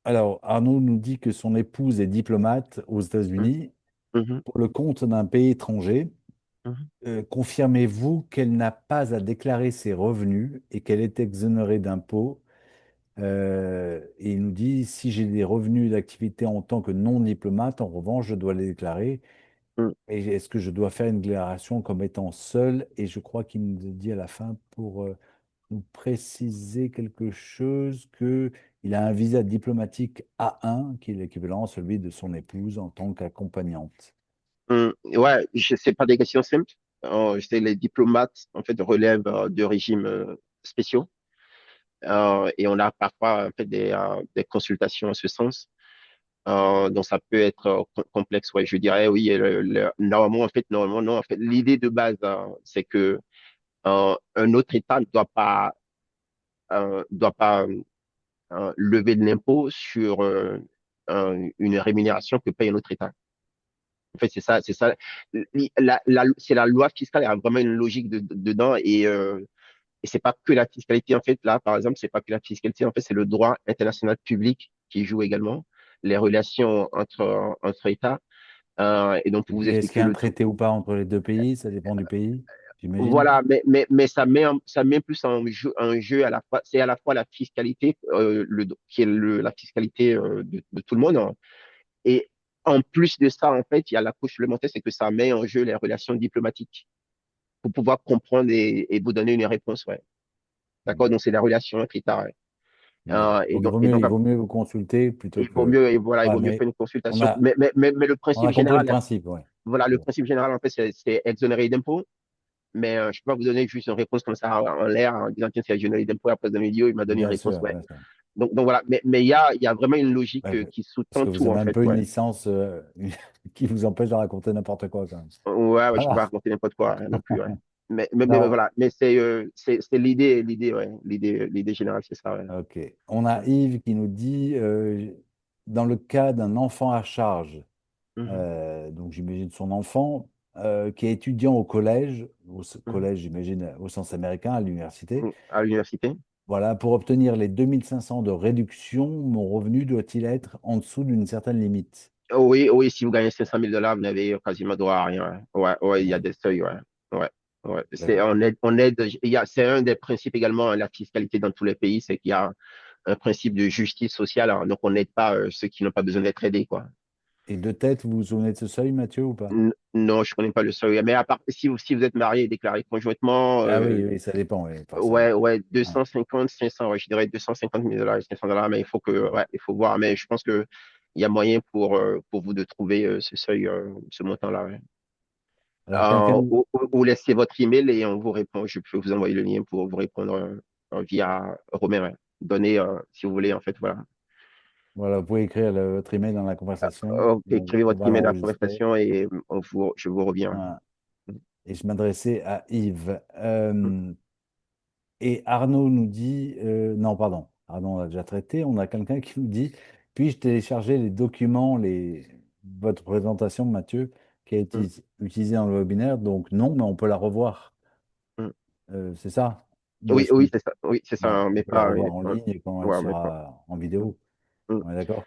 Alors, Arnaud nous dit que son épouse est diplomate aux Mhm. États-Unis Mhm. pour le compte d'un pays étranger. Mhm. Confirmez-vous qu'elle n'a pas à déclarer ses revenus et qu'elle est exonérée d'impôts? Et il nous dit, si j'ai des revenus d'activité en tant que non-diplomate, en revanche, je dois les déclarer. Mhm. Et est-ce que je dois faire une déclaration comme étant seul? Et je crois qu'il nous dit à la fin pour nous préciser quelque chose que il a un visa diplomatique A1, qui est l'équivalent à celui de son épouse en tant qu'accompagnante. Ouais, je sais pas des questions simples. Je sais les diplomates en fait relèvent de régimes spéciaux, et on a parfois en fait des consultations en ce sens. Donc ça peut être complexe. Ouais, je dirais oui. Et normalement non. En fait, l'idée de base, c'est que un autre État ne doit pas lever de l'impôt sur une rémunération que paye un autre État. En fait, c'est ça, c'est ça. C'est la loi fiscale, il y a vraiment une logique dedans, et c'est pas que la fiscalité. En fait, là, par exemple, c'est pas que la fiscalité. En fait, c'est le droit international public qui joue également, les relations entre États. Et donc, Et pour vous puis, est-ce qu'il expliquer y a un le tout. traité ou pas entre les deux pays? Ça dépend du pays, j'imagine. Voilà, mais ça met plus en jeu à la fois, c'est à la fois la fiscalité, qui est la fiscalité de tout le monde, hein. Et en plus de ça, en fait, il y a la couche supplémentaire, c'est que ça met en jeu les relations diplomatiques pour pouvoir comprendre et vous donner une réponse, ouais. D'accord? Mhm. Donc, c'est la relation entre États, ouais. D'accord. Donc, Et donc, il vaut mieux vous consulter plutôt il vaut que. mieux, et voilà, il Ouais, vaut mieux mais faire une on consultation. a, Mais le on principe a compris le général, principe, ouais. voilà, le principe général, en fait, c'est exonéré d'impôts. Mais je peux pas vous donner juste une réponse comme ça en l'air en disant, tiens, c'est exonéré d'impôts. Après, dans le milieu, il m'a donné une Bien réponse, sûr, ouais. bien sûr. Donc voilà. Mais il y a vraiment une logique Ouais, qui parce sous-tend que vous tout, en avez un fait, peu une ouais. licence qui vous empêche de raconter n'importe quoi, quand même. Ouais, ouais, je peux pas Voilà. raconter n'importe quoi hein, non plus, ouais. Mais Alors, voilà. Mais c'est l'idée, ouais. L'idée générale, c'est ça, ouais. ok. On a Yves qui nous dit, dans le cas d'un enfant à charge, Mhm, donc j'imagine son enfant, qui est étudiant au collège, mhm. collège, j'imagine, au sens américain, à l'université, À l'université. voilà, pour obtenir les 2500 de réduction, mon revenu doit-il être en dessous d'une certaine limite? Oh oui, oui, si vous gagnez 500 000 dollars, vous n'avez quasiment droit à rien. Ouais, ouais, ouais, il y a Ouais, des seuils, ouais. Ouais, ouais. d'accord. On aide, c'est un des principes également, hein, la fiscalité dans tous les pays, c'est qu'il y a un principe de justice sociale, hein. Donc on n'aide pas ceux qui n'ont pas besoin d'être aidés, quoi. Et de tête, vous vous souvenez de ce seuil, Mathieu, ou pas? Non, je connais pas le seuil. Mais à part, si vous êtes marié et déclaré conjointement, Ah oui, oui, ça dépend, oui, ouais, forcément. ouais, Ouais. 250, 500, ouais, je dirais 250 000 dollars et 500 dollars, mais il faut que, ouais, il faut voir. Mais je pense que il y a moyen pour vous de trouver ce seuil, ce montant-là, ouais. Alors, quelqu'un, Ou laissez votre email et on vous répond. Je peux vous envoyer le lien pour vous répondre via Romain. Ouais. Donnez, si vous voulez, en fait, voilà. voilà, vous pouvez écrire votre email dans la conversation, Écrivez on votre va email dans la l'enregistrer. conversation et je vous reviens. Voilà. Et je m'adressais à Yves. Mm, Et Arnaud nous dit, non, pardon, Arnaud, on a déjà traité. On a quelqu'un qui nous dit, puis-je télécharger les documents, votre présentation, Mathieu, qui a été mm, utilisée dans le webinaire? Donc non, mais on peut la revoir. mm. C'est ça? Ou Oui, est-ce oui, qu'on c'est ça. Oui, c'est ça, voilà, hein, on mais peut la pas. revoir en ligne quand elle Ouais, mais pas. sera en Mm, vidéo? mm. On est d'accord?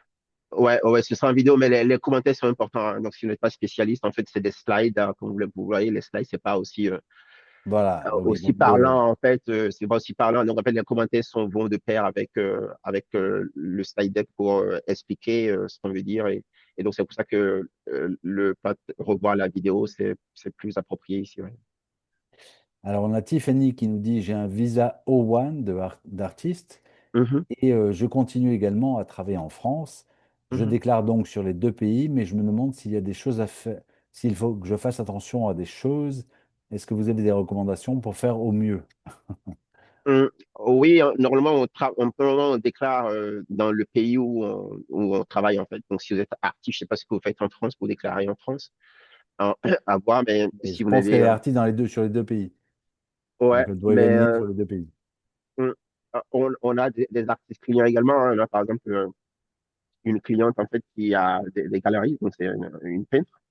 Ouais, ouais, ce sera en vidéo, mais les commentaires sont importants, hein. Donc, si vous n'êtes pas spécialiste, en fait, c'est des slides, hein, comme vous voyez, les slides, c'est pas aussi Voilà, oui, aussi parlant, en fait, c'est pas aussi parlant. Donc, en fait, les commentaires vont de pair avec le slide deck pour expliquer ce qu'on veut dire. Et donc, c'est pour ça que revoir la vidéo, c'est plus approprié ici. Ouais. alors, on a Tiffany qui nous dit, j'ai un visa O1 d'artiste Mhm, et je continue également à travailler en France. Je mhm. déclare donc sur les deux pays, mais je me demande s'il y a des choses à faire, s'il faut que je fasse attention à des choses. Est-ce que vous avez des recommandations pour faire au mieux? Oui, hein, normalement, normalement, on déclare dans le pays où on travaille, en fait. Donc, si vous êtes artiste, je sais pas ce que vous faites en France pour déclarer en France, hein, à voir, mais Et si je vous pense qu'elle l'avez, est artiste dans les deux, sur les deux pays. ouais, Donc, elle doit mais éliminer sur les deux pays. on, on a des artistes clients également, hein. On a, par exemple, une cliente en fait qui a des galeries, donc c'est une peintre.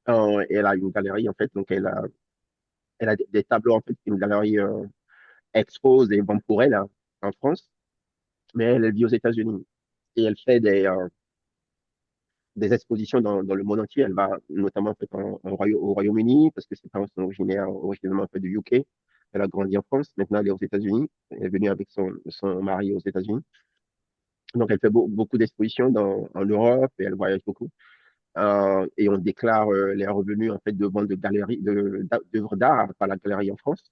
Et elle a une galerie en fait, donc elle a des tableaux en fait, une galerie expose et vend pour elle hein, en France, mais elle vit aux États-Unis et elle fait des expositions dans le monde entier. Elle va notamment en fait, au Royaume-Uni parce que ses parents sont originaires originalement en fait, du UK. Elle a grandi en France, maintenant elle est aux États-Unis. Elle est venue avec son mari aux États-Unis. Donc elle fait beaucoup d'expositions en Europe et elle voyage beaucoup. Et on déclare les revenus en fait de vente de galeries d'œuvres d'art par la galerie en France.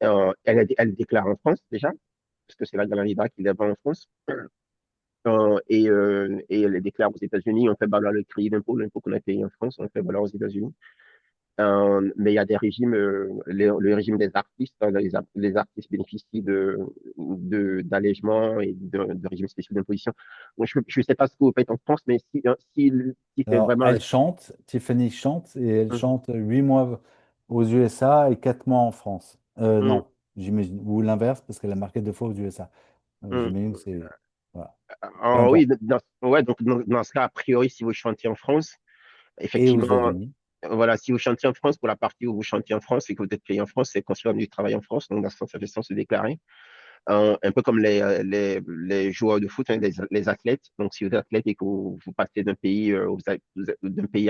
Elle déclare en France déjà, parce que c'est la galerie d'art qui les vend en France. Et elle les déclare aux États-Unis. On fait valoir le crédit d'impôt, l'impôt qu'on a payé en France, on fait valoir aux États-Unis. Mais il y a des régimes, le régime des artistes, hein, les artistes bénéficient d'allègements et de régimes spéciaux d'imposition. Bon, je ne sais pas ce que vous faites en France, mais si c'est Alors, vraiment. elle chante, Tiffany chante, et elle Mhm, chante 8 mois aux USA et 4 mois en France. mhm, Non, j'imagine, ou l'inverse, parce qu'elle a marqué 2 fois aux USA. mhm. J'imagine que c'est. Voilà. Peu Ah oui, importe. ouais, donc dans ce cas, a priori, si vous chantez en France, Et aux effectivement, États-Unis. voilà, si vous chantez en France, pour la partie où vous chantez en France et que vous êtes payé en France, c'est considéré du travail en France, donc dans ce sens, ça fait sens de déclarer. Un peu comme les joueurs de foot, hein, les athlètes. Donc, si vous êtes athlète et que vous passez d'un pays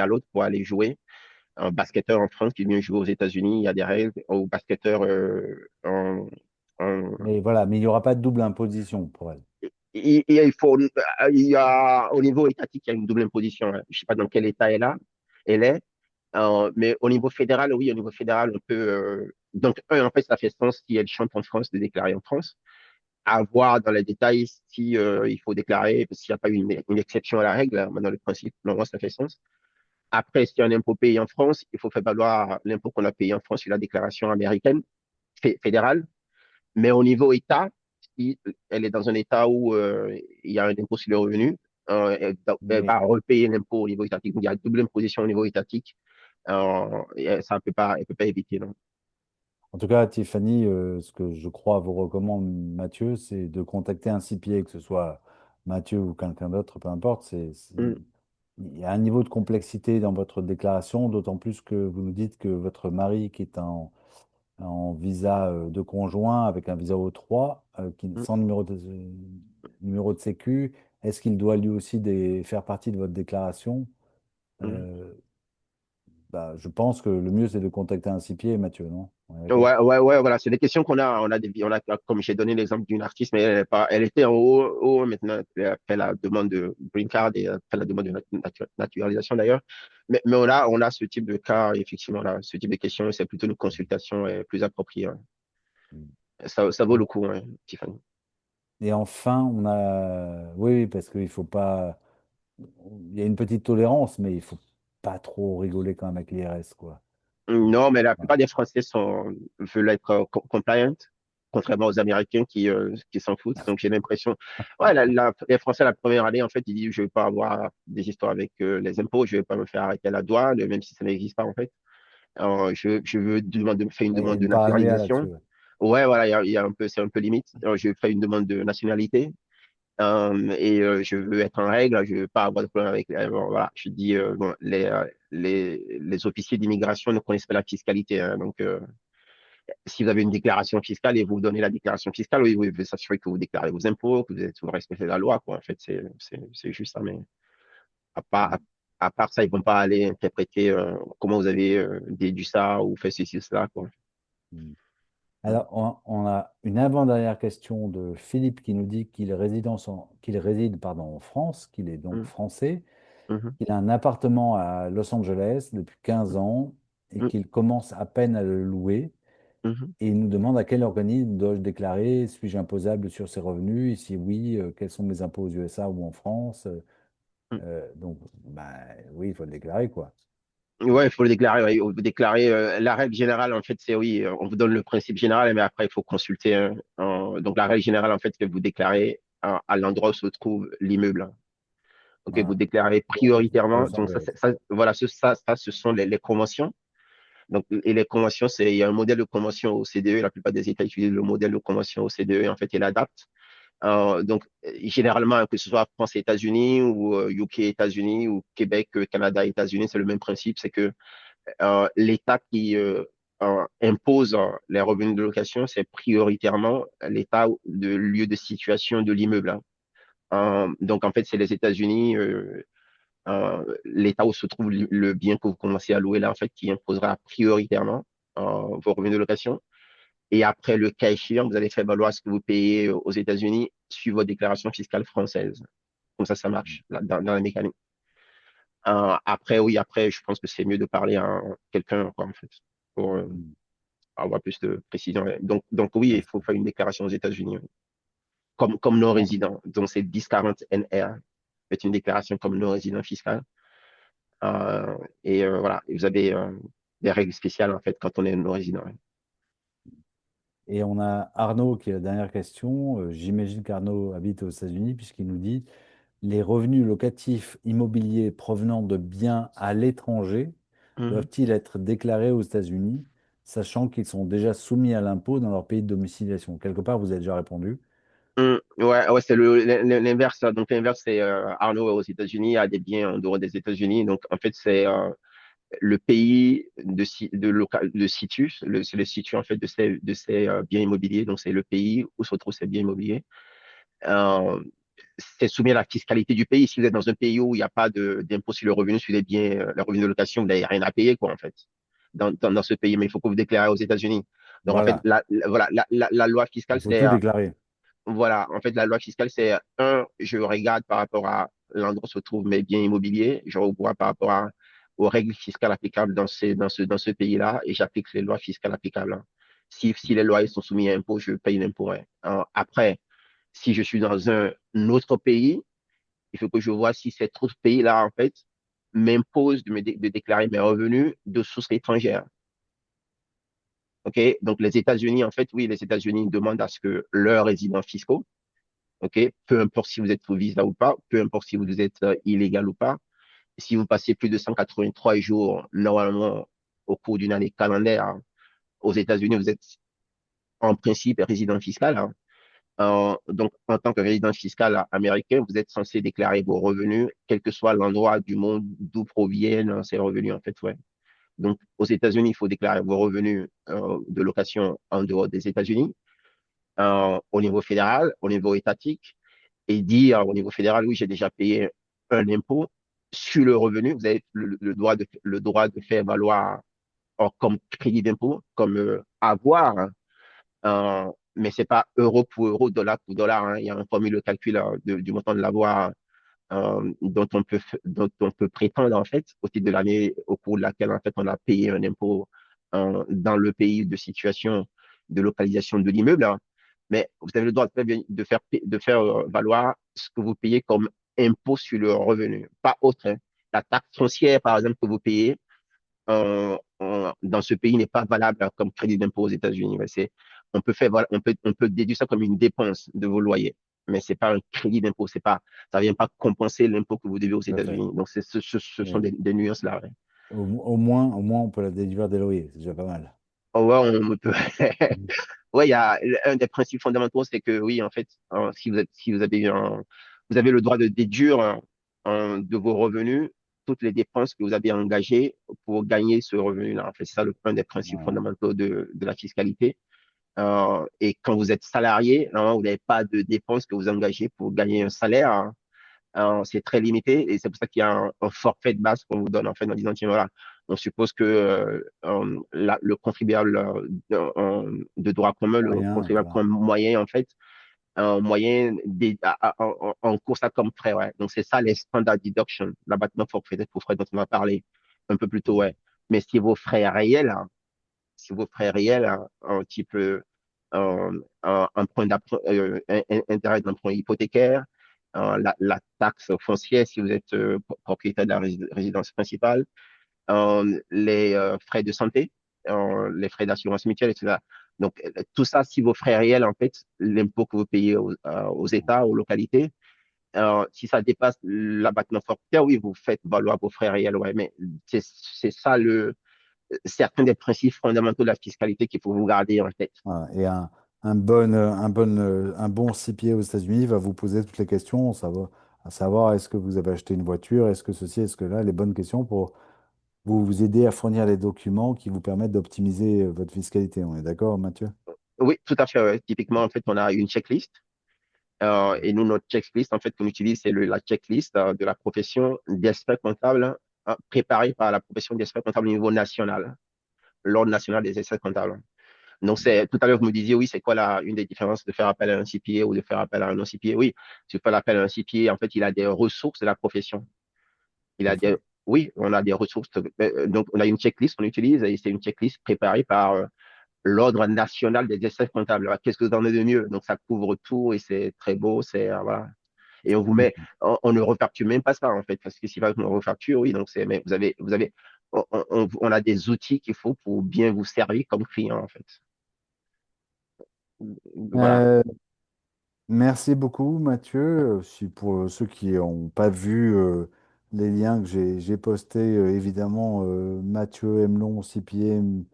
à l'autre pour aller jouer, un basketteur en France qui vient jouer aux États-Unis, il y a des règles, ou basketteur en, Mais voilà, mais il n'y aura pas de double imposition pour elle. il y a, au niveau étatique, il y a une double imposition, hein. Je ne sais pas dans quel état elle est. Mais au niveau fédéral, oui, au niveau fédéral, on peut. Donc, en fait, ça fait sens si elle chante en France de déclarer en France. À voir dans les détails si il faut déclarer, s'il n'y a pas une exception à la règle. Maintenant, le principe, normalement, ça fait sens. Après, s'il y a un impôt payé en France, il faut faire valoir l'impôt qu'on a payé en France sur la déclaration américaine fédérale. Mais au niveau État, si elle est dans un État où il y a un impôt sur les revenus, elle Mais va repayer l'impôt au niveau étatique. Donc, il y a double imposition au niveau étatique. Et ça elle peut pas éviter. Non? en tout cas, Tiffany, ce que je crois vous recommande, Mathieu, c'est de contacter un CPA, que ce soit Mathieu ou quelqu'un d'autre, peu importe. Mm, Il y a un niveau de complexité dans votre déclaration, d'autant plus que vous nous dites que votre mari, qui est en visa de conjoint avec un visa O3, mm, sans numéro de sécu, est-ce qu'il doit lui aussi faire partie de votre déclaration? mm. Euh, Bah, je pense que le mieux, c'est de contacter un CPA, Mathieu, non? On est d'accord? Ouais, voilà. C'est des questions comme j'ai donné l'exemple d'une artiste, mais elle était en haut, maintenant, elle fait la demande de green card et elle fait la demande de naturalisation d'ailleurs. Mais on a ce type de cas, effectivement, là, ce type de questions, c'est plutôt une consultation plus appropriée. Ouais. Mm. Ça vaut le coup, hein, Tiffany. Et enfin, on a... Oui, oui, parce qu'il faut pas... Il y a une petite tolérance, mais il faut pas trop rigoler quand même avec l'IRS, quoi. Non, mais la Voilà. plupart des Français veulent être compliant, contrairement aux Américains qui s'en foutent. Donc, j'ai l'impression, ouais, les Français, la première année, en fait, ils disent, je ne vais pas avoir des histoires avec les impôts, je ne vais pas me faire arrêter à la douane, même si ça n'existe pas, en fait. Alors, je veux faire une Il y a demande de une paranoïa là-dessus. naturalisation. Ouais. Ouais, voilà, il y a un peu, c'est un peu limite. Alors, je fais une demande de nationalité. Je veux être en règle, je veux pas avoir de problème avec. Bon, voilà, je dis bon, les officiers d'immigration ne connaissent pas la fiscalité, hein, donc si vous avez une déclaration fiscale et vous donnez la déclaration fiscale, oui, vous devez s'assurer que vous déclarez vos impôts, que vous respectez la loi, quoi. En fait, c'est juste ça, mais à part à, Mm. à part ça, ils vont pas aller interpréter comment vous avez déduit ça ou fait ceci ou cela, quoi. Mm. Mm, Alors, on a une avant-dernière question de Philippe qui nous dit qu'il réside, pardon, en France, qu'il est donc mm, français, mhm, qu'il a un appartement à Los Angeles depuis 15 ans et mm, qu'il commence à peine à le louer. mhm. Et il nous demande à quel organisme dois-je déclarer, suis-je imposable sur ses revenus, et si oui, quels sont mes impôts aux USA ou en France. Mm. Donc, bah, oui, il faut le déclarer, quoi. Ouais, il faut le déclarer. Ouais. Il faut déclarer. La règle générale, en fait, c'est oui, on vous donne le principe général, mais après, il faut consulter. Hein, donc, la règle générale, en fait, c'est que vous déclarez à l'endroit où se trouve l'immeuble. Donc, vous Voilà. déclarez À prioritairement. Los Donc, Angeles. voilà, ça, ce sont les conventions. Donc, et les conventions, il y a un modèle de convention au CDE. La plupart des États utilisent le modèle de convention au CDE. En fait, ils l'adaptent. Généralement, que ce soit France et États-Unis ou UK États-Unis ou Québec, Canada États-Unis, c'est le même principe. C'est que l'État qui impose les revenus de location, c'est prioritairement l'État de lieu de situation de l'immeuble. Hein. Donc, en fait, c'est les États-Unis, l'État où se trouve le bien que vous commencez à louer là, en fait, qui imposera prioritairement vos revenus de location. Et après, le cas échéant, vous allez faire valoir ce que vous payez aux États-Unis sur votre déclaration fiscale française. Comme ça marche là, dans la mécanique. Après, oui, après, je pense que c'est mieux de parler à quelqu'un, quoi, en fait, pour Mm. avoir plus de précision. Donc oui, il Ouais, faut faire une déclaration aux États-Unis, oui. Comme bon. non-résident. Donc c'est 1040 NR. Faites une déclaration comme non-résident fiscal. Voilà, et vous avez des règles spéciales, en fait, quand on est non-résident. Ouais. Et on a Arnaud qui est la dernière question. J'imagine qu'Arnaud habite aux États-Unis puisqu'il nous dit les revenus locatifs immobiliers provenant de biens à l'étranger Mhm. doivent-ils être déclarés aux États-Unis, sachant qu'ils sont déjà soumis à l'impôt dans leur pays de domiciliation? Quelque part, vous avez déjà répondu. Ouais, c'est l'inverse. Donc, l'inverse, c'est Arnaud aux États-Unis a des biens en dehors des États-Unis. Donc, en fait, c'est le pays de situ, c'est le situ, en fait, de ces biens immobiliers. Donc, c'est le pays où se trouvent ces biens immobiliers. Euh, c'est soumis à la fiscalité du pays. Si vous êtes dans un pays où il n'y a pas d'impôt sur le revenu sur les biens, le revenu de location, vous n'avez rien à payer, quoi, en fait, dans ce pays. Mais il faut que vous déclarez aux États-Unis. Donc, en fait, Voilà, voilà, la loi il fiscale, faut c'est tout déclarer. voilà, en fait, la loi fiscale, c'est je regarde par rapport à l'endroit où se trouvent mes biens immobiliers, je revois par rapport aux règles fiscales applicables dans ce pays-là et j'applique les lois fiscales applicables. Hein. Si les lois sont soumises à impôt, je paye l'impôt. Ouais. Après, si je suis dans un autre pays, il faut que je vois si cet autre pays-là, en fait, m'impose de déclarer mes revenus de source étrangère. OK? Donc, les États-Unis, en fait, oui, les États-Unis demandent à ce que leurs résidents fiscaux, OK, peu importe si vous êtes sous visa ou pas, peu importe si vous êtes illégal ou pas, si vous passez plus de 183 jours, normalement, au cours d'une année calendaire, hein, aux États-Unis, vous êtes en principe résident fiscal, hein. Donc, en tant que résident fiscal américain, vous êtes censé déclarer vos revenus, quel que soit l'endroit du monde d'où proviennent ces revenus, en fait, ouais. Donc, aux États-Unis, il faut déclarer vos revenus de location en dehors des États-Unis, au niveau fédéral, au niveau étatique, et dire au niveau fédéral, oui, j'ai déjà payé un impôt sur le revenu. Vous avez le droit de faire valoir comme crédit d'impôt, comme avoir, hein, mais c'est pas euro pour euro, dollar pour dollar, hein. Il y a un formule de calcul du montant de l'avoir dont on peut prétendre en fait au titre de l'année au cours de laquelle en fait on a payé un impôt dans le pays de situation de localisation de l'immeuble, hein. Mais vous avez le droit de faire valoir ce que vous payez comme impôt sur le revenu, pas autre, hein. La taxe foncière, par exemple, que vous payez dans ce pays n'est pas valable comme crédit d'impôt aux États-Unis. Ouais, on peut déduire ça comme une dépense de vos loyers, mais c'est pas un crédit d'impôt. Ça vient pas compenser l'impôt que vous devez aux Tout à fait. États-Unis. Donc, ce sont Oui. des nuances là. Ouais. Au moins, on peut la déduire des loyers, c'est déjà pas mal. Oh, ouais, on peut. Mhm. Ouais, il y a un des principes fondamentaux, c'est que oui, en fait, si vous avez vous avez le droit de déduire de vos revenus toutes les dépenses que vous avez engagées pour gagner ce revenu-là. En fait, c'est ça un des principes Ouais. fondamentaux de la fiscalité. Et quand vous êtes salarié, hein, vous n'avez pas de dépenses que vous engagez pour gagner un salaire, hein. C'est très limité et c'est pour ça qu'il y a un forfait de base qu'on vous donne en fait en disant, tiens, voilà, on suppose que le contribuable de droit commun, le Moyen, contribuable voilà. moyen, en fait, en moyenne, en cours ça comme frais, ouais. Donc, c'est ça les standard deduction, l'abattement forfaitaire pour frais dont on a parlé un peu plus tôt, Mhm. ouais. Mais si vos frais réels, hein, si vos frais réels, hein, un type emprunt intérêt d'emprunt hypothécaire, la taxe foncière si vous êtes propriétaire de la résidence principale, les frais de santé, les frais d'assurance mutuelle, etc. Donc, tout ça, si vos frais réels, en fait, l'impôt que vous payez aux États, aux localités, si ça dépasse l'abattement forfaitaire, oui, vous faites valoir vos frais réels, ouais, mais c'est ça certains des principes fondamentaux de la fiscalité qu'il faut vous garder en tête. Voilà. Et un bon CPA aux États-Unis va vous poser toutes les questions, à savoir est-ce que vous avez acheté une voiture, est-ce que ceci, est-ce que là, les bonnes questions pour vous aider à fournir les documents qui vous permettent d'optimiser votre fiscalité. On est d'accord, Mathieu? Oui, tout à fait, ouais. Typiquement, en fait, on a une checklist. Et nous, notre checklist, en fait, qu'on utilise, c'est la checklist de la profession d'expert comptable, hein, préparée par la profession d'expert comptable au niveau national, l'Ordre national des experts comptables. Donc, tout à l'heure, vous me disiez, oui, c'est quoi une des différences de faire appel à un CPA ou de faire appel à un non-CPA? Oui, si vous faites appel à un CPA, en fait, il a des ressources de la profession. Il Tout à a des, fait. oui, on a des ressources. Donc, on a une checklist qu'on utilise et c'est une checklist préparée par l'Ordre national des experts comptables. Alors, qu'est-ce que vous en avez de mieux? Donc, ça couvre tout et c'est très beau. Voilà. Et on vous met, on ne refacture même pas ça, en fait, parce que si on refacture, oui, donc mais on a des outils qu'il faut pour bien vous servir comme client, en fait. Voilà. Euh, Merci beaucoup, Mathieu. Si pour ceux qui n'ont pas vu les liens que j'ai postés, évidemment, Mathieu Emelon, CPM,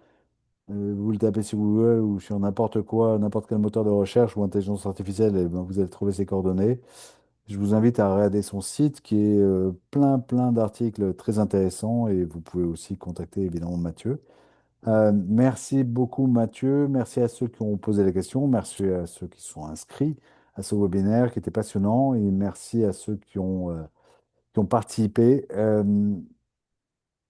vous le tapez sur Google ou sur n'importe quoi, n'importe quel moteur de recherche ou intelligence artificielle, et ben, vous allez trouver ses coordonnées. Je vous invite à regarder son site qui est plein d'articles très intéressants et vous pouvez aussi contacter évidemment Mathieu. Merci beaucoup Mathieu, merci à ceux qui ont posé les questions, merci à ceux qui sont inscrits à ce webinaire qui était passionnant et merci à ceux qui ont participé.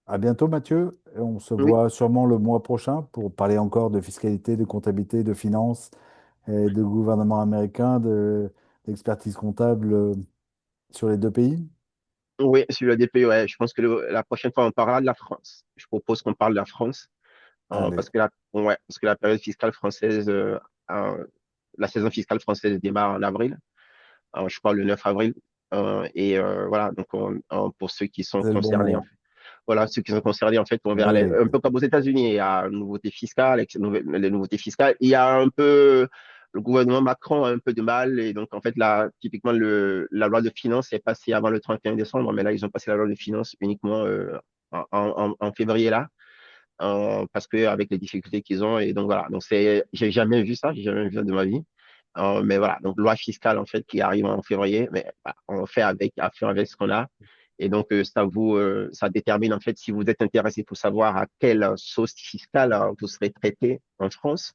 À bientôt Mathieu, et on se Oui, voit sûrement le mois prochain pour parler encore de fiscalité, de comptabilité, de finances, et de gouvernement américain, d'expertise comptable sur les deux pays. oui, sur le DPE, ouais. Je pense que la prochaine fois, on parlera de la France. Je propose qu'on parle de la France, Allez, parce que la période fiscale française, la saison fiscale française démarre en avril. Je crois le 9 avril. Voilà, donc pour ceux qui sont C'est le bon concernés, en moment. fait. Voilà, ceux qui sont concernés, en fait, on verra Oui, un peu comme aux États-Unis, il y a une nouveauté fiscale, les nouveautés fiscales. Il y a un peu, le gouvernement Macron a un peu de mal, et donc, en fait, là, typiquement, la loi de finances est passée avant le 31 décembre, mais là, ils ont passé la loi de finances uniquement en février, là, parce que avec les difficultés qu'ils ont, et donc, voilà. Donc, j'ai jamais vu ça, j'ai jamais vu ça de ma vie. Mais voilà, donc loi fiscale en fait qui arrive en février, mais voilà, on fait avec ce qu'on a. Et donc ça détermine en fait si vous êtes intéressé pour savoir à quelle sauce fiscale vous serez traité en France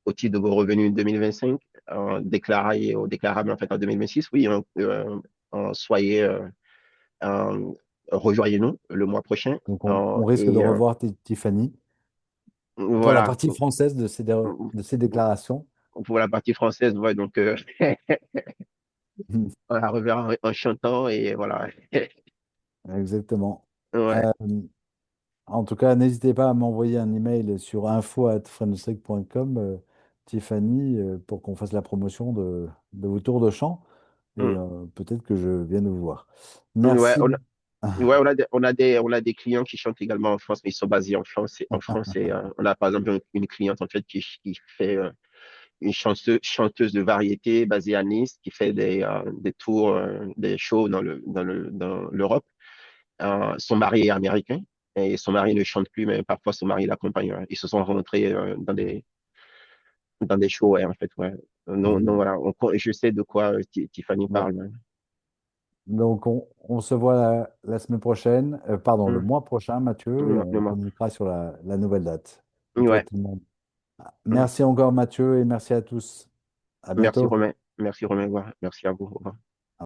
au titre de vos revenus 2025, déclarés ou déclarables en fait en 2026. Oui, soyez rejoignez-nous le mois prochain. donc on risque de revoir Tiffany pour la Voilà, partie française de ces déclarations. pour la partie française, ouais, donc on la reverra en chantant et voilà. Exactement. Ouais. Euh, En tout cas, n'hésitez pas à m'envoyer un email sur info@friendstrick.com, Tiffany, pour qu'on fasse la promotion de vos tours de chant. Et Mm. peut-être que je vienne vous voir. Ouais, Merci. ouais, on a des clients qui chantent également en France, mais ils sont basés en France. On a par exemple une cliente en fait qui fait une chanteuse de variété basée à Nice, qui fait des tours, des shows dans l'Europe. Son mari est américain et son mari ne chante plus, mais parfois son mari l'accompagne. Ouais. Ils se sont rencontrés dans des shows, ouais, en fait. Ouais. Non, non, voilà. Je sais de quoi Tiffany Ouais. parle. Ouais. Donc, on se voit la semaine prochaine, pardon, le Mm. mois prochain, Mathieu, et on communiquera sur la nouvelle date. Je vous Ouais. souhaite tout le monde. Mm. Merci encore, Mathieu, et merci à tous. À Merci bientôt. Romain. Merci Romain. Ouais. Merci à vous. Au revoir.